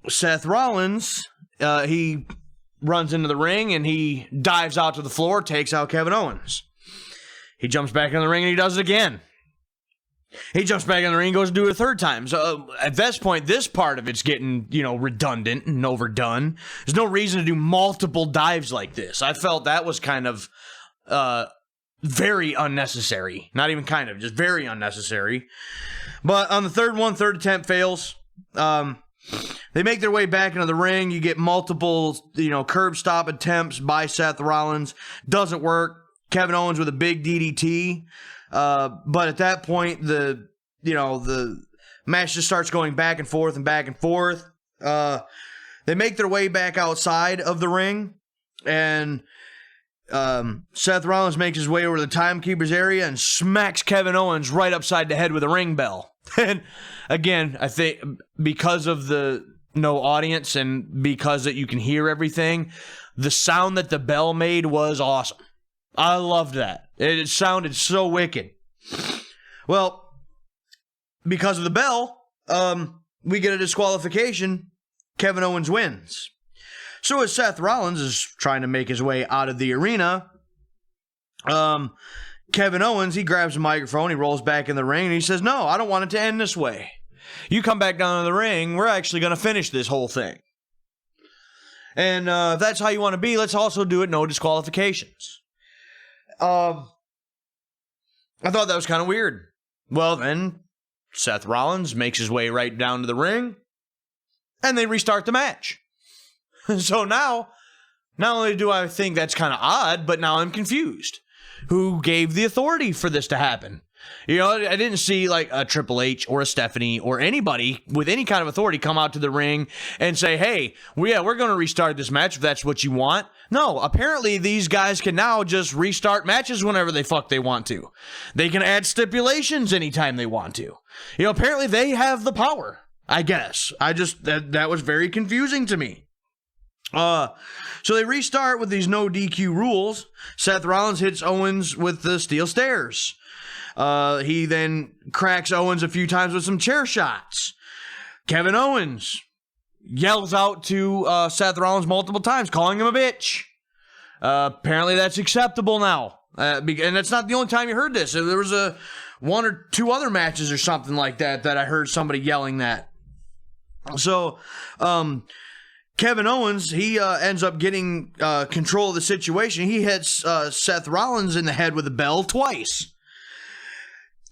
Seth Rollins, he runs into the ring and he dives out to the floor, takes out Kevin Owens. He jumps back in the ring and he does it again. He jumps back in the ring and goes to do it a third time. So at this point, this part of it's getting, redundant and overdone. There's no reason to do multiple dives like this. I felt that was kind of very unnecessary. Not even kind of, just very unnecessary. But on the third attempt fails. They make their way back into the ring. You get multiple, curb stop attempts by Seth Rollins. Doesn't work. Kevin Owens with a big DDT. But at that point, the match just starts going back and forth and back and forth. They make their way back outside of the ring, and Seth Rollins makes his way over to the timekeeper's area and smacks Kevin Owens right upside the head with a ring bell. And again, I think because of the no audience and because that you can hear everything, the sound that the bell made was awesome. I loved that. It sounded so wicked. Well, because of the bell, we get a disqualification. Kevin Owens wins. So as Seth Rollins is trying to make his way out of the arena, Kevin Owens, he grabs a microphone, he rolls back in the ring, and he says, "No, I don't want it to end this way. You come back down to the ring, we're actually going to finish this whole thing. And if that's how you want to be, let's also do it no disqualifications." I thought that was kind of weird. Well, then, Seth Rollins makes his way right down to the ring, and they restart the match. So now, not only do I think that's kind of odd, but now I'm confused. Who gave the authority for this to happen? I didn't see like a Triple H or a Stephanie or anybody with any kind of authority come out to the ring and say, "Hey, we're going to restart this match if that's what you want." No, apparently these guys can now just restart matches whenever they want to. They can add stipulations anytime they want to. Apparently they have the power, I guess. That was very confusing to me. So they restart with these no DQ rules. Seth Rollins hits Owens with the steel stairs. He then cracks Owens a few times with some chair shots. Kevin Owens yells out to Seth Rollins multiple times, calling him a bitch. Apparently that's acceptable now. And that's not the only time you heard this. There was one or two other matches or something like that I heard somebody yelling that. So, Kevin Owens, he ends up getting control of the situation. He hits Seth Rollins in the head with a bell twice.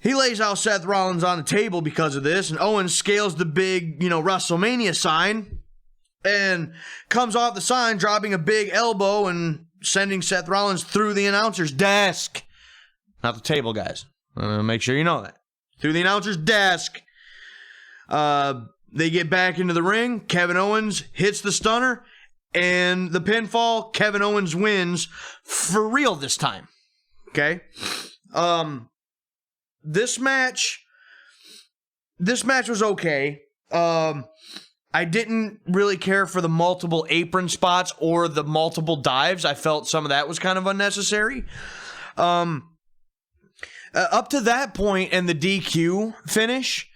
He lays out Seth Rollins on the table because of this, and Owens scales the big, Wrestlemania sign and comes off the sign, dropping a big elbow and sending Seth Rollins through the announcer's desk. Not the table, guys. Make sure you know that. Through the announcer's desk. They get back into the ring. Kevin Owens hits the stunner and the pinfall. Kevin Owens wins for real this time. Okay? This match was okay. I didn't really care for the multiple apron spots or the multiple dives. I felt some of that was kind of unnecessary. Up to that point and the DQ finish,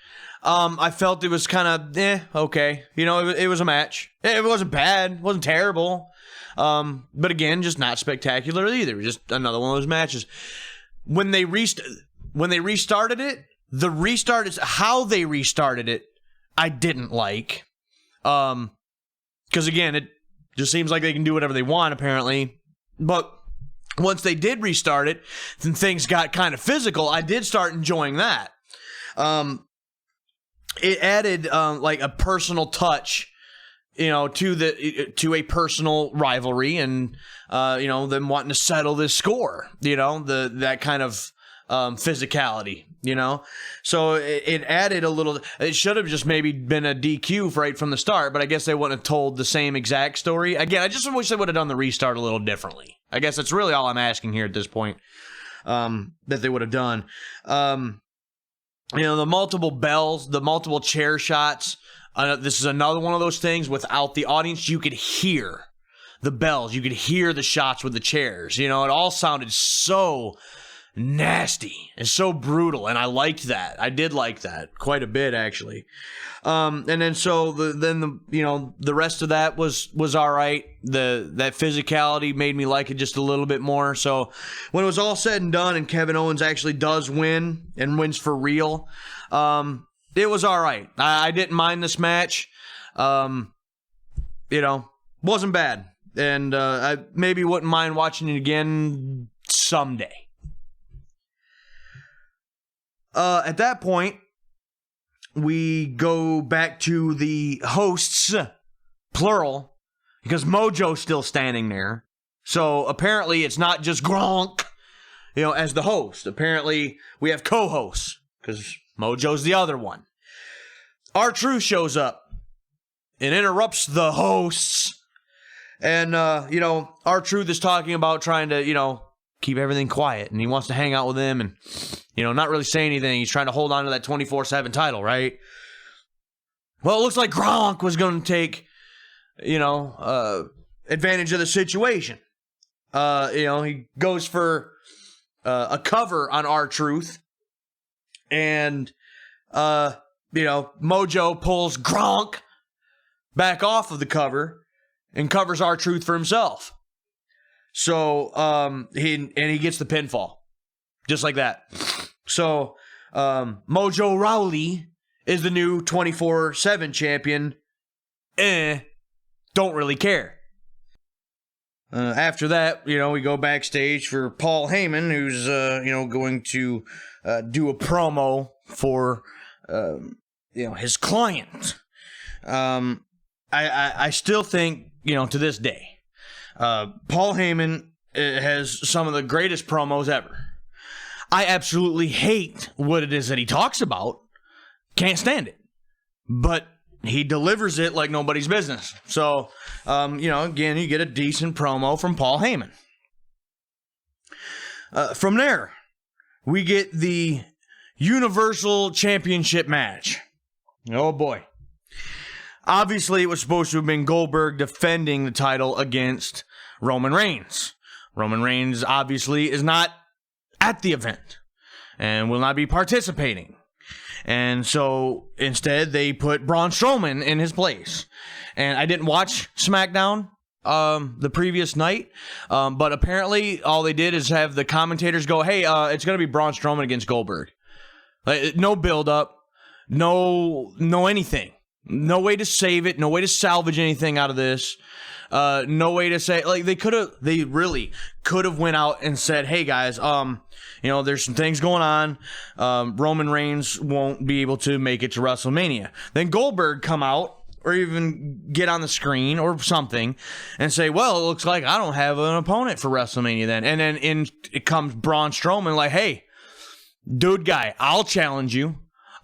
I felt it was kind of, okay. You know, it was a match. It wasn't bad. It wasn't terrible. But again, just not spectacular either. Just another one of those matches. When they restarted it, the restart is how they restarted it, I didn't like. Because again, it just seems like they can do whatever they want, apparently. But once they did restart it, then things got kind of physical. I did start enjoying that. It added like a personal touch, you know, to a personal rivalry, and you know, them wanting to settle this score. You know, that kind of physicality. You know, so it added a little. It should have just maybe been a DQ right from the start, but I guess they wouldn't have told the same exact story. Again, I just wish they would have done the restart a little differently. I guess that's really all I'm asking here at this point. That they would have done. You know, the multiple bells, the multiple chair shots. This is another one of those things. Without the audience, you could hear the bells. You could hear the shots with the chairs. You know, it all sounded so nasty and so brutal, and I liked that. I did like that quite a bit, actually. And then so the rest of that was all right. That physicality made me like it just a little bit more. So when it was all said and done, and Kevin Owens actually does win and wins for real, it was all right. I didn't mind this match. You know, wasn't bad, and I maybe wouldn't mind watching it again someday. At that point, we go back to the hosts, plural, because Mojo's still standing there. So apparently it's not just Gronk, you know, as the host. Apparently we have co-hosts, because Mojo's the other one. R-Truth shows up and interrupts the hosts. And, you know, R-Truth is talking about trying to, you know, keep everything quiet, and he wants to hang out with them and, you know, not really say anything. He's trying to hold on to that 24/7 title, right? Well, it looks like Gronk was going to take, you know, advantage of the situation. You know, he goes for a cover on R-Truth, and, you know, Mojo pulls Gronk back off of the cover and covers R-Truth for himself. So, he gets the pinfall. Just like that. So, Mojo Rawley is the new 24/7 champion. Don't really care. After that, you know, we go backstage for Paul Heyman, who's, you know, going to do a promo for, you know, his client. I still think, you know, to this day, Paul Heyman has some of the greatest promos ever. I absolutely hate what it is that he talks about. Can't stand it. But he delivers it like nobody's business. So, you know, again, you get a decent promo from Paul Heyman. From there, we get the Universal Championship match. Oh, boy. Obviously, it was supposed to have been Goldberg defending the title against Roman Reigns. Roman Reigns, obviously, is not at the event and will not be participating. And so, instead, they put Braun Strowman in his place. And I didn't watch SmackDown the previous night, but apparently, all they did is have the commentators go, hey, it's going to be Braun Strowman against Goldberg. Like, no build-up, no anything. No way to save it. No way to salvage anything out of this. No way to say, like, they really could have went out and said, hey guys, you know, there's some things going on. Roman Reigns won't be able to make it to WrestleMania. Then Goldberg come out, or even get on the screen or something and say, well, it looks like I don't have an opponent for WrestleMania then. And then it comes Braun Strowman like, hey, dude guy, I'll challenge you.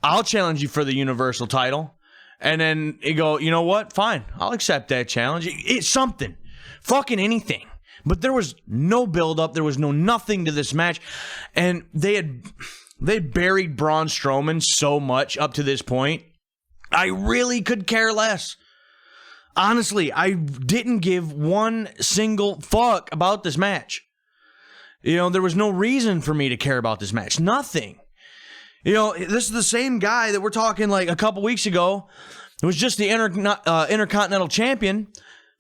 I'll challenge you for the Universal title. And then you go, you know what? Fine, I'll accept that challenge. It's something. Fucking anything. But there was no build-up. There was no nothing to this match. And they buried Braun Strowman so much up to this point. I really could care less. Honestly, I didn't give one single fuck about this match. You know, there was no reason for me to care about this match. Nothing. You know, this is the same guy that we're talking like a couple weeks ago. It was just the Intercontinental Champion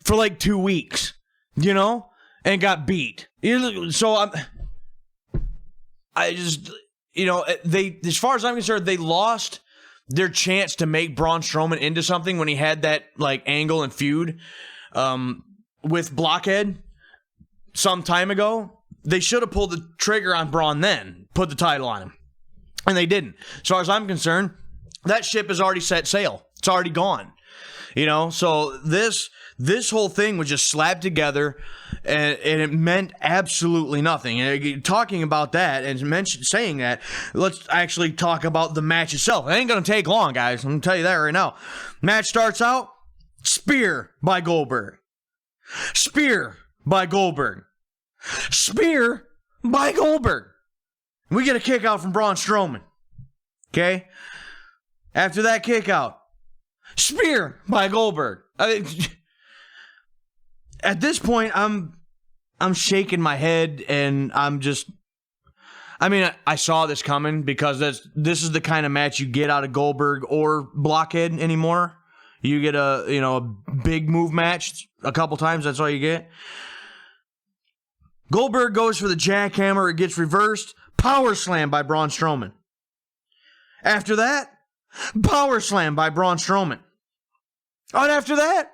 for like 2 weeks, you know, and got beat. So I just, you know, as far as I'm concerned, they lost their chance to make Braun Strowman into something when he had that like angle and feud with Blockhead some time ago. They should have pulled the trigger on Braun then, put the title on him. And they didn't. As far as I'm concerned, that ship has already set sail. It's already gone. You know, so this whole thing was just slapped together, and it meant absolutely nothing. And talking about that and saying that, let's actually talk about the match itself. It ain't going to take long, guys. I'm going to tell you that right now. Match starts out, spear by Goldberg. Spear by Goldberg. Spear by Goldberg. We get a kick out from Braun Strowman. Okay? After that kick out, spear by Goldberg. At this point, I'm shaking my head, and I saw this coming because this is the kind of match you get out of Goldberg or Blockhead anymore. You get a big move match a couple times, that's all you get. Goldberg goes for the jackhammer, it gets reversed. Power slam by Braun Strowman. After that, power slam by Braun Strowman. And after that,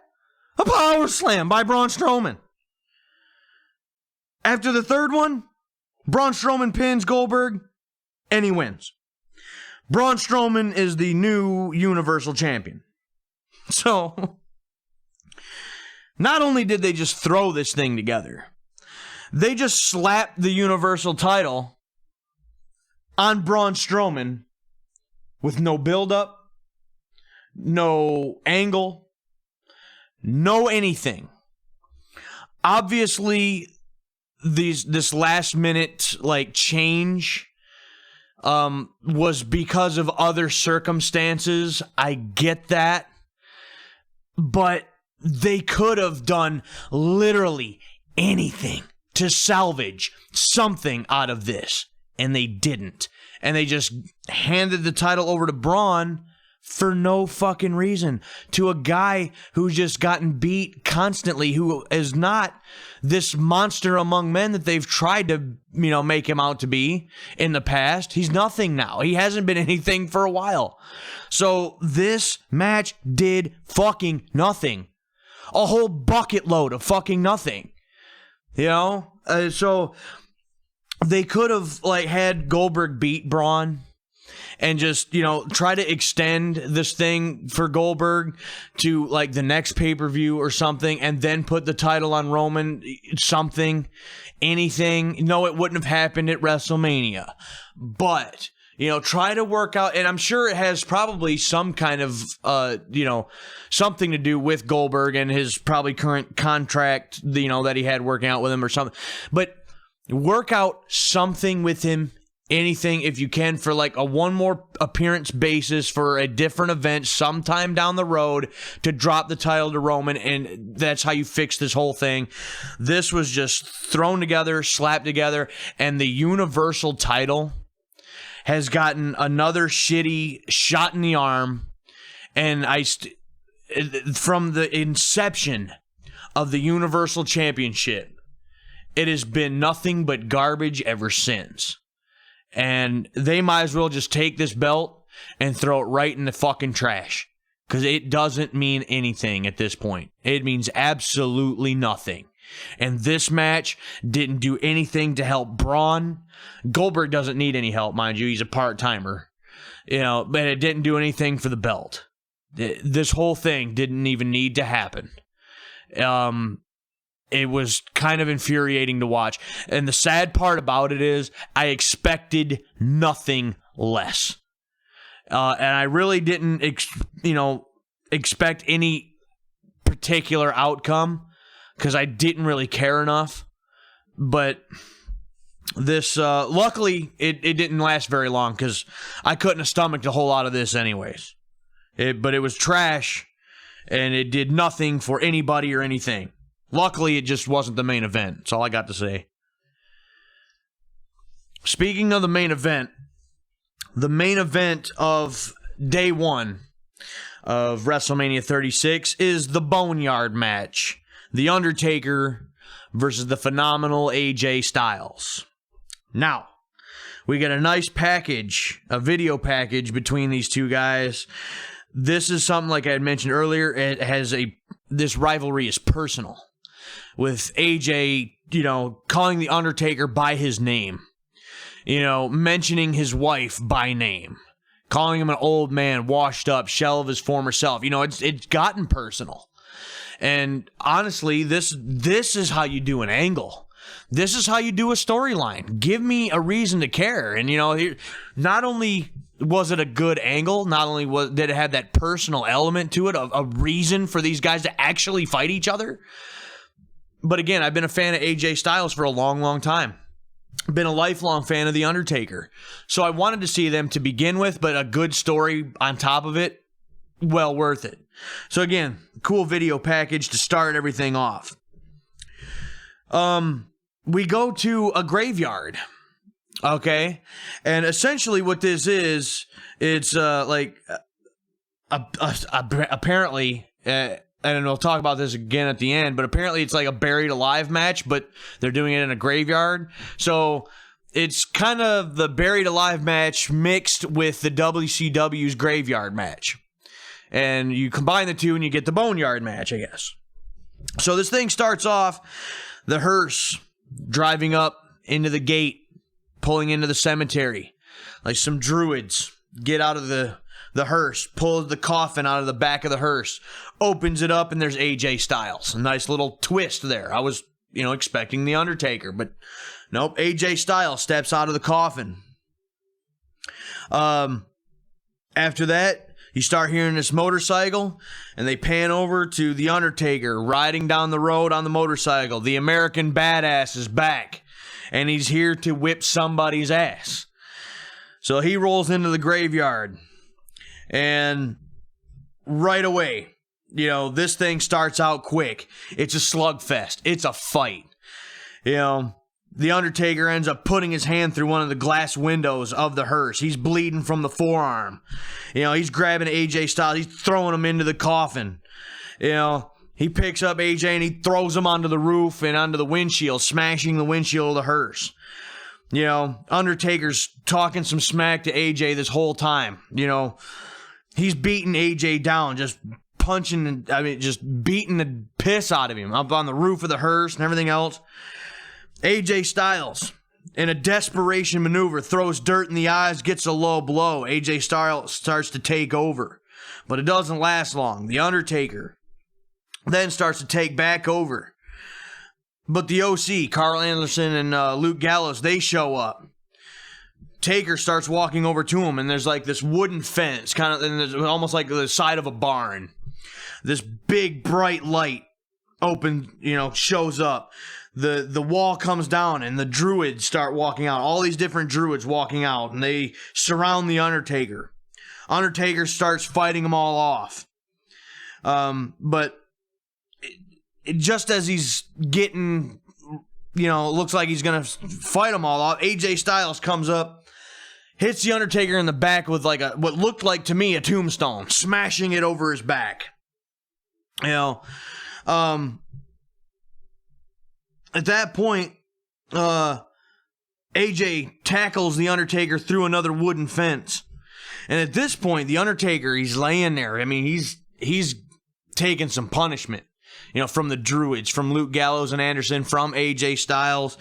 a power slam by Braun Strowman. After the third one, Braun Strowman pins Goldberg, and he wins. Braun Strowman is the new Universal Champion. So, not only did they just throw this thing together, they just slapped the Universal title on Braun Strowman with no build-up, no angle, no anything. Obviously, this last-minute change was because of other circumstances. I get that. But they could have done literally anything to salvage something out of this. And they didn't. And they just handed the title over to Braun for no fucking reason. To a guy who's just gotten beat constantly, who is not this monster among men that they've tried to, make him out to be in the past. He's nothing now. He hasn't been anything for a while. So this match did fucking nothing. A whole bucket load of fucking nothing. So they could have had Goldberg beat Braun and just, try to extend this thing for Goldberg to the next pay-per-view or something, and then put the title on Roman, anything. No, it wouldn't have happened at WrestleMania. But, try to work out, and I'm sure it has probably some kind of, something to do with Goldberg and his probably current contract, that he had working out with him or something. But work out something with him, anything if you can, for a one more appearance basis for a different event sometime down the road to drop the title to Roman, and that's how you fix this whole thing. This was just thrown together, slapped together, and the Universal title has gotten another shitty shot in the arm. And from the inception of the Universal Championship, it has been nothing but garbage ever since. And they might as well just take this belt and throw it right in the fucking trash. Because it doesn't mean anything at this point. It means absolutely nothing. And this match didn't do anything to help Braun. Goldberg doesn't need any help, mind you. He's a part-timer. But it didn't do anything for the belt. This whole thing didn't even need to happen. It was kind of infuriating to watch. And the sad part about it is I expected nothing less. And I really didn't, expect any particular outcome because I didn't really care enough. But this, luckily, it didn't last very long because I couldn't have stomached a whole lot of this anyways. But it was trash, and it did nothing for anybody or anything. Luckily, it just wasn't the main event. That's all I got to say. Speaking of the main event of day one of WrestleMania 36 is the Boneyard match. The Undertaker versus the phenomenal AJ Styles. Now, we get a nice package, a video package between these two guys. This is something like I had mentioned earlier. It has this rivalry is personal. With AJ, calling the Undertaker by his name. Mentioning his wife by name. Calling him an old man, washed up, shell of his former self. It's gotten personal. And honestly, this is how you do an angle. This is how you do a storyline. Give me a reason to care. And, not only was it a good angle, not only did it have that personal element to it, a reason for these guys to actually fight each other. But again, I've been a fan of AJ Styles for a long, long time. Been a lifelong fan of The Undertaker. So I wanted to see them to begin with, but a good story on top of it, well worth it. So again, cool video package to start everything off. We go to a graveyard, okay? And essentially what this is, it's apparently... and we'll talk about this again at the end, but apparently it's like a buried alive match, but they're doing it in a graveyard. So it's kind of the buried alive match mixed with the WCW's graveyard match. And you combine the two and you get the Boneyard match, I guess. So this thing starts off, the hearse driving up into the gate, pulling into the cemetery. Like some druids get out of the hearse, pull the coffin out of the back of the hearse, opens it up, and there's AJ Styles. A nice little twist there. I was, expecting The Undertaker, but nope, AJ Styles steps out of the coffin. After that, you start hearing this motorcycle, and they pan over to The Undertaker riding down the road on the motorcycle. The American Badass is back, and he's here to whip somebody's ass. So he rolls into the graveyard. And right away, this thing starts out quick. It's a slugfest. It's a fight. The Undertaker ends up putting his hand through one of the glass windows of the hearse. He's bleeding from the forearm. He's grabbing AJ Styles. He's throwing him into the coffin. He picks up AJ and he throws him onto the roof and onto the windshield, smashing the windshield of the hearse. Undertaker's talking some smack to AJ this whole time. He's beating AJ down, just just beating the piss out of him up on the roof of the hearse and everything else. AJ Styles, in a desperation maneuver, throws dirt in the eyes, gets a low blow. AJ Styles starts to take over, but it doesn't last long. The Undertaker then starts to take back over. But the OC, Carl Anderson and Luke Gallows, they show up. Taker starts walking over to him, and there's like this wooden fence, kind of, and there's almost like the side of a barn. This big bright light shows up. The wall comes down, and the druids start walking out. All these different druids walking out, and they surround the Undertaker. Undertaker starts fighting them all off. But just as he's getting, looks like he's going to fight them all off, AJ Styles comes up, hits the Undertaker in the back with what looked like to me a tombstone, smashing it over his back. At that point, AJ tackles the Undertaker through another wooden fence. And at this point, the Undertaker, he's laying there. I mean, he's taking some punishment. From the Druids, from Luke Gallows and Anderson, from AJ Styles.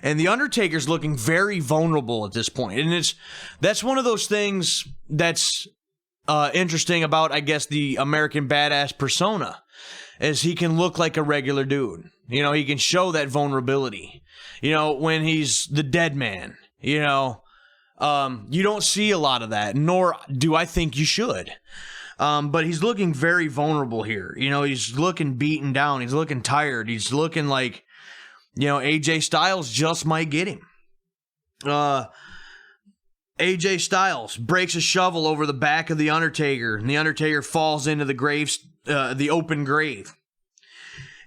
And the Undertaker's looking very vulnerable at this point. And that's one of those things that's interesting about, I guess, the American Badass persona, is he can look like a regular dude. He can show that vulnerability. When he's the dead man, you don't see a lot of that, nor do I think you should. But he's looking very vulnerable here. You know, he's looking beaten down. He's looking tired. He's looking like, you know, AJ Styles just might get him. AJ Styles breaks a shovel over the back of The Undertaker, and The Undertaker falls into the open grave.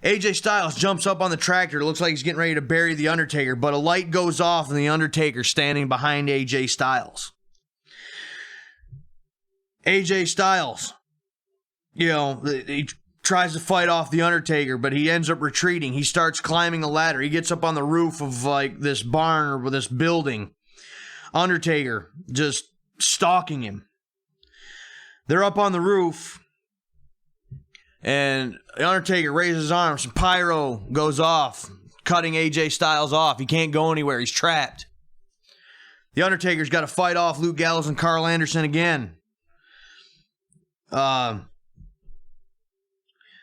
AJ Styles jumps up on the tractor. It looks like he's getting ready to bury The Undertaker, but a light goes off and The Undertaker's standing behind AJ Styles. AJ Styles, you know, he tries to fight off The Undertaker, but he ends up retreating. He starts climbing a ladder. He gets up on the roof of like this barn or this building. Undertaker just stalking him. They're up on the roof, and The Undertaker raises his arms. Some pyro goes off, cutting AJ Styles off. He can't go anywhere. He's trapped. The Undertaker's got to fight off Luke Gallows and Carl Anderson again.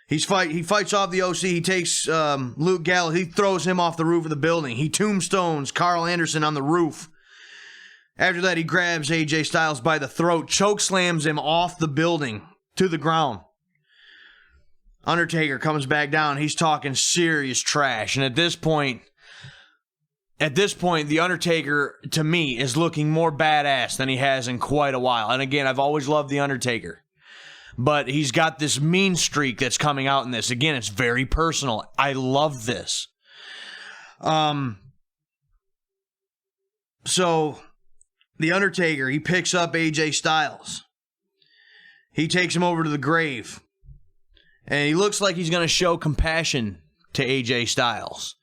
He fights off the OC. He takes Luke Gallows. He throws him off the roof of the building. He tombstones Carl Anderson on the roof. After that, he grabs AJ Styles by the throat, chokeslams him off the building to the ground. Undertaker comes back down. He's talking serious trash. And at this point, The Undertaker, to me, is looking more badass than he has in quite a while. And again, I've always loved The Undertaker. But he's got this mean streak that's coming out in this. Again, it's very personal. I love this. So, The Undertaker, he picks up AJ Styles. He takes him over to the grave. And he looks like he's going to show compassion to AJ Styles.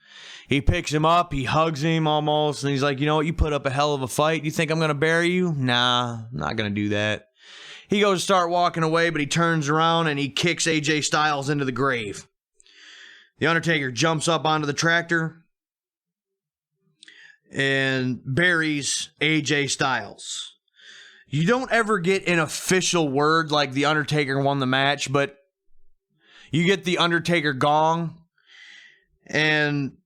He picks him up, he hugs him almost, and he's like, you know what, you put up a hell of a fight. You think I'm going to bury you? Nah, I'm not going to do that. He goes to start walking away, but he turns around and he kicks AJ Styles into the grave. The Undertaker jumps up onto the tractor and buries AJ Styles. You don't ever get an official word like The Undertaker won the match, but you get the Undertaker gong, and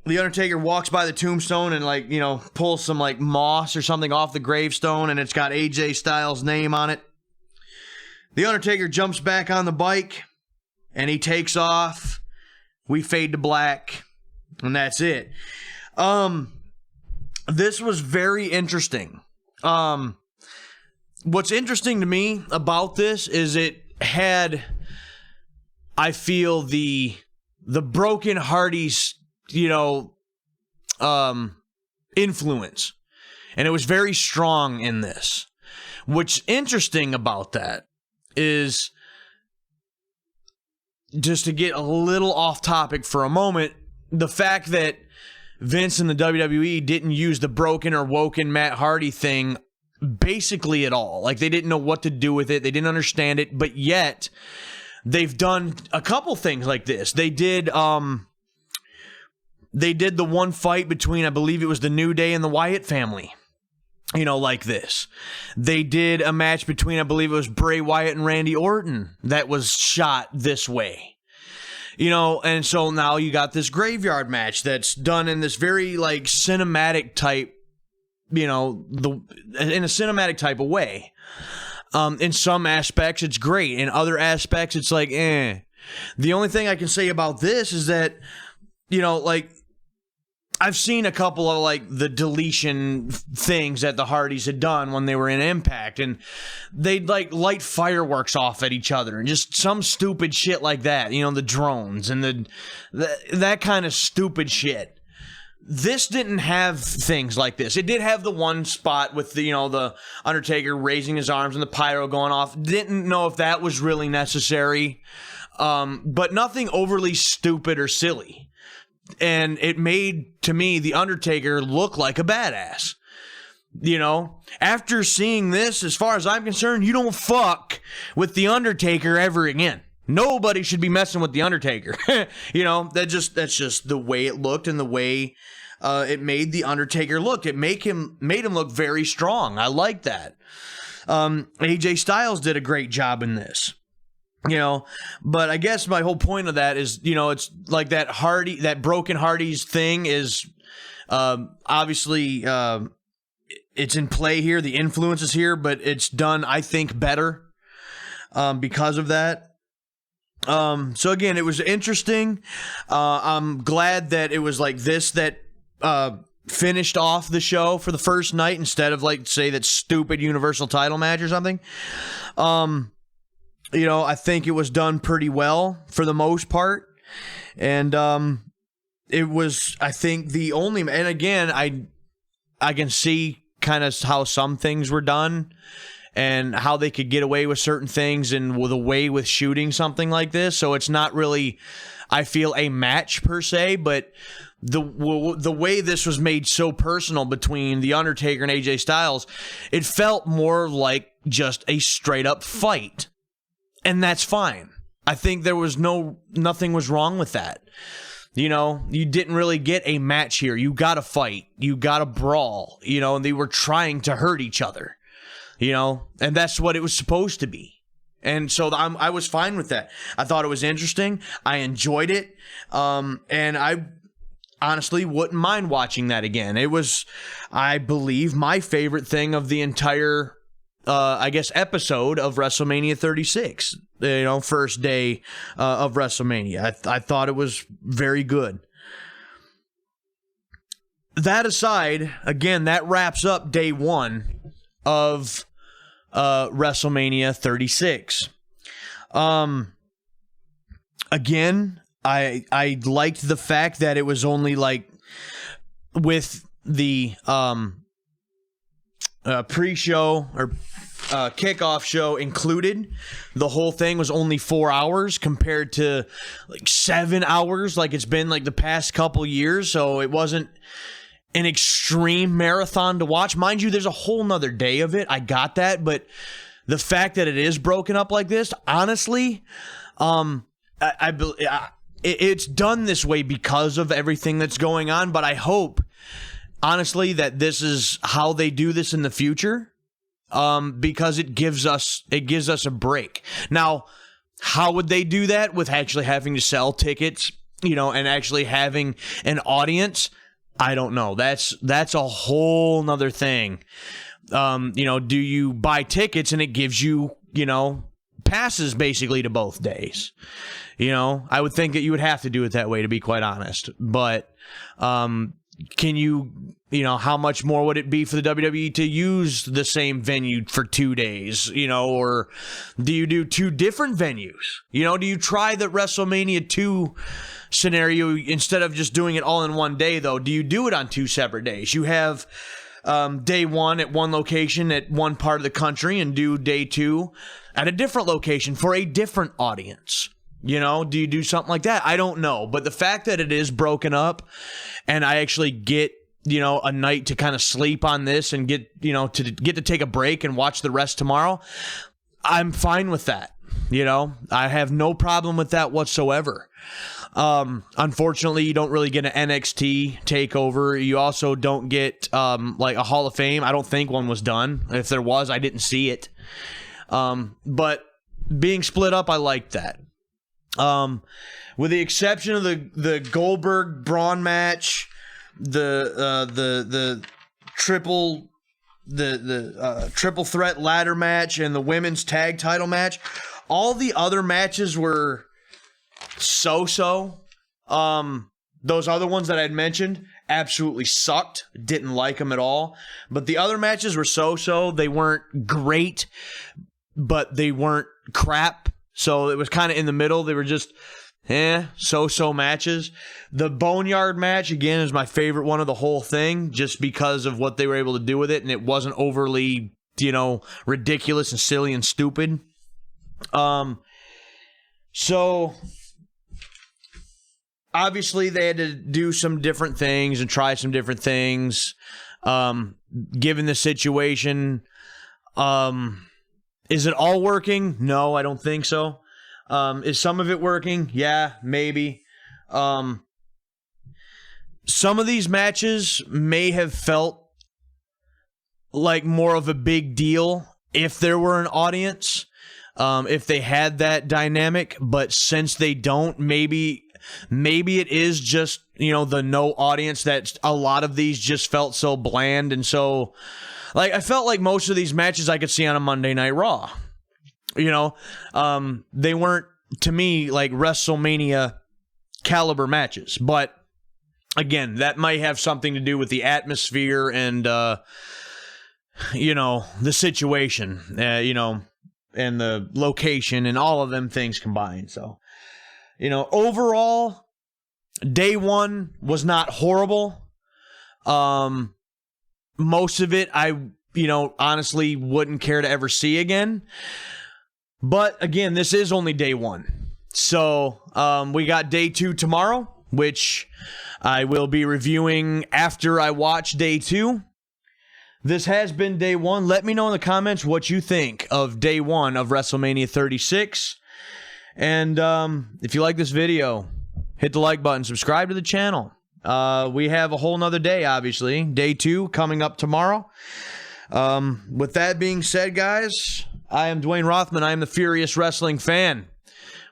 The Undertaker walks by the tombstone and, like, you know, pulls some, like, moss or something off the gravestone, and it's got AJ Styles' name on it. The Undertaker jumps back on the bike, and he takes off. We fade to black, and that's it. This was very interesting. What's interesting to me about this is it had, I feel, the Broken Hardy's, you know, influence. And it was very strong in this. What's interesting about that is, just to get a little off topic for a moment, the fact that Vince and the WWE didn't use the broken or woken Matt Hardy thing basically at all. Like, they didn't know what to do with it. They didn't understand it. But yet, they've done a couple things like this. They did the one fight between, I believe it was the New Day and the Wyatt family. You know, like this. They did a match between, I believe it was Bray Wyatt and Randy Orton that was shot this way. You know, and so now you got this graveyard match that's done in this very, like, cinematic type, you know, in a cinematic type of way. In some aspects, it's great. In other aspects, it's like, eh. The only thing I can say about this is that, you know, like, I've seen a couple of, like, the deletion things that the Hardys had done when they were in Impact, and they'd, like, light fireworks off at each other and just some stupid shit like that. You know, the drones and that kind of stupid shit. This didn't have things like this. It did have the one spot with the, you know, the Undertaker raising his arms and the pyro going off. Didn't know if that was really necessary, but nothing overly stupid or silly. And it made, to me, The Undertaker look like a badass. You know, after seeing this, as far as I'm concerned, you don't fuck with The Undertaker ever again. Nobody should be messing with The Undertaker. You know, that's just the way it looked and the way it made The Undertaker look. It made him look very strong. I like that. AJ Styles did a great job in this. You know, but I guess my whole point of that is, you know, it's like that Broken Hardy's thing is obviously it's in play here. The influence is here, but it's done, I think, better. because of that. So again, it was interesting. I'm glad that it was like this that finished off the show for the first night instead of like say that stupid Universal title match or something. I think it was done pretty well for the most part. And it was, I think, the only, and again, I can see kind of how some things were done and how they could get away with certain things and with a way with shooting something like this. So it's not really, I feel, a match per se, but the way this was made so personal between The Undertaker and AJ Styles, it felt more like just a straight up fight. And that's fine. I think there was nothing was wrong with that. You didn't really get a match here. You got to fight. You got to brawl, and they were trying to hurt each other, and that's what it was supposed to be. And so I was fine with that. I thought it was interesting. I enjoyed it. And I honestly wouldn't mind watching that again. It was, I believe, my favorite thing of the entire episode of WrestleMania 36, first day of WrestleMania. I thought it was very good. That aside, again, that wraps up day one of WrestleMania 36. Again, I liked the fact that it was only like with the pre-show or kickoff show included, the whole thing was only 4 hours compared to like 7 hours like it's been like the past couple years. So it wasn't an extreme marathon to watch. Mind you, there's a whole nother day of it. I got that, but the fact that it is broken up like this, honestly, it's done this way because of everything that's going on. But I hope, honestly, that this is how they do this in the future, because it gives us a break. Now, how would they do that with actually having to sell tickets, and actually having an audience? I don't know. That's a whole nother thing. Do you buy tickets and it gives you, passes basically to both days? I would think that you would have to do it that way, to be quite honest. But can you, how much more would it be for the WWE to use the same venue for 2 days, or do you do two different venues? Do you try the WrestleMania 2 scenario instead of just doing it all in one day, though? Do you do it on 2 separate days? You have day one at one location at one part of the country and do day 2 at a different location for a different audience. Do you do something like that? I don't know. But the fact that it is broken up and I actually get, a night to kind of sleep on this and get to take a break and watch the rest tomorrow, I'm fine with that. I have no problem with that whatsoever. Unfortunately, you don't really get an NXT takeover. You also don't get like a Hall of Fame. I don't think one was done. If there was, I didn't see it. But being split up, I like that. With the exception of the Goldberg Braun match, the triple threat ladder match, and the women's tag title match, all the other matches were so-so. Those other ones that I had mentioned absolutely sucked. Didn't like them at all. But the other matches were so-so. They weren't great, but they weren't crap. So it was kind of in the middle. They were just so-so matches. The Boneyard match, again, is my favorite one of the whole thing, just because of what they were able to do with it, and it wasn't overly, ridiculous and silly and stupid. So obviously they had to do some different things and try some different things. Given the situation, is it all working? No, I don't think so. Is some of it working? Yeah, maybe. Some of these matches may have felt like more of a big deal if there were an audience, if they had that dynamic. But since they don't, maybe it is just, the no audience, that a lot of these just felt so bland. And so, like, I felt like most of these matches I could see on a Monday Night Raw. They weren't, to me, like WrestleMania caliber matches. But again, that might have something to do with the atmosphere and, the situation, and the location and all of them things combined. So, overall, day one was not horrible. Most of it, I, honestly wouldn't care to ever see again. But again, this is only day one. So, we got day two tomorrow, which I will be reviewing after I watch day two. This has been day one. Let me know in the comments what you think of day one of WrestleMania 36. And if you like this video, hit the like button, subscribe to the channel. We have a whole nother day, obviously. Day two coming up tomorrow. With that being said, guys, I am Dwayne Rothman. I am the Furious Wrestling Fan.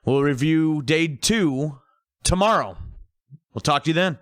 We'll review day two tomorrow. We'll talk to you then.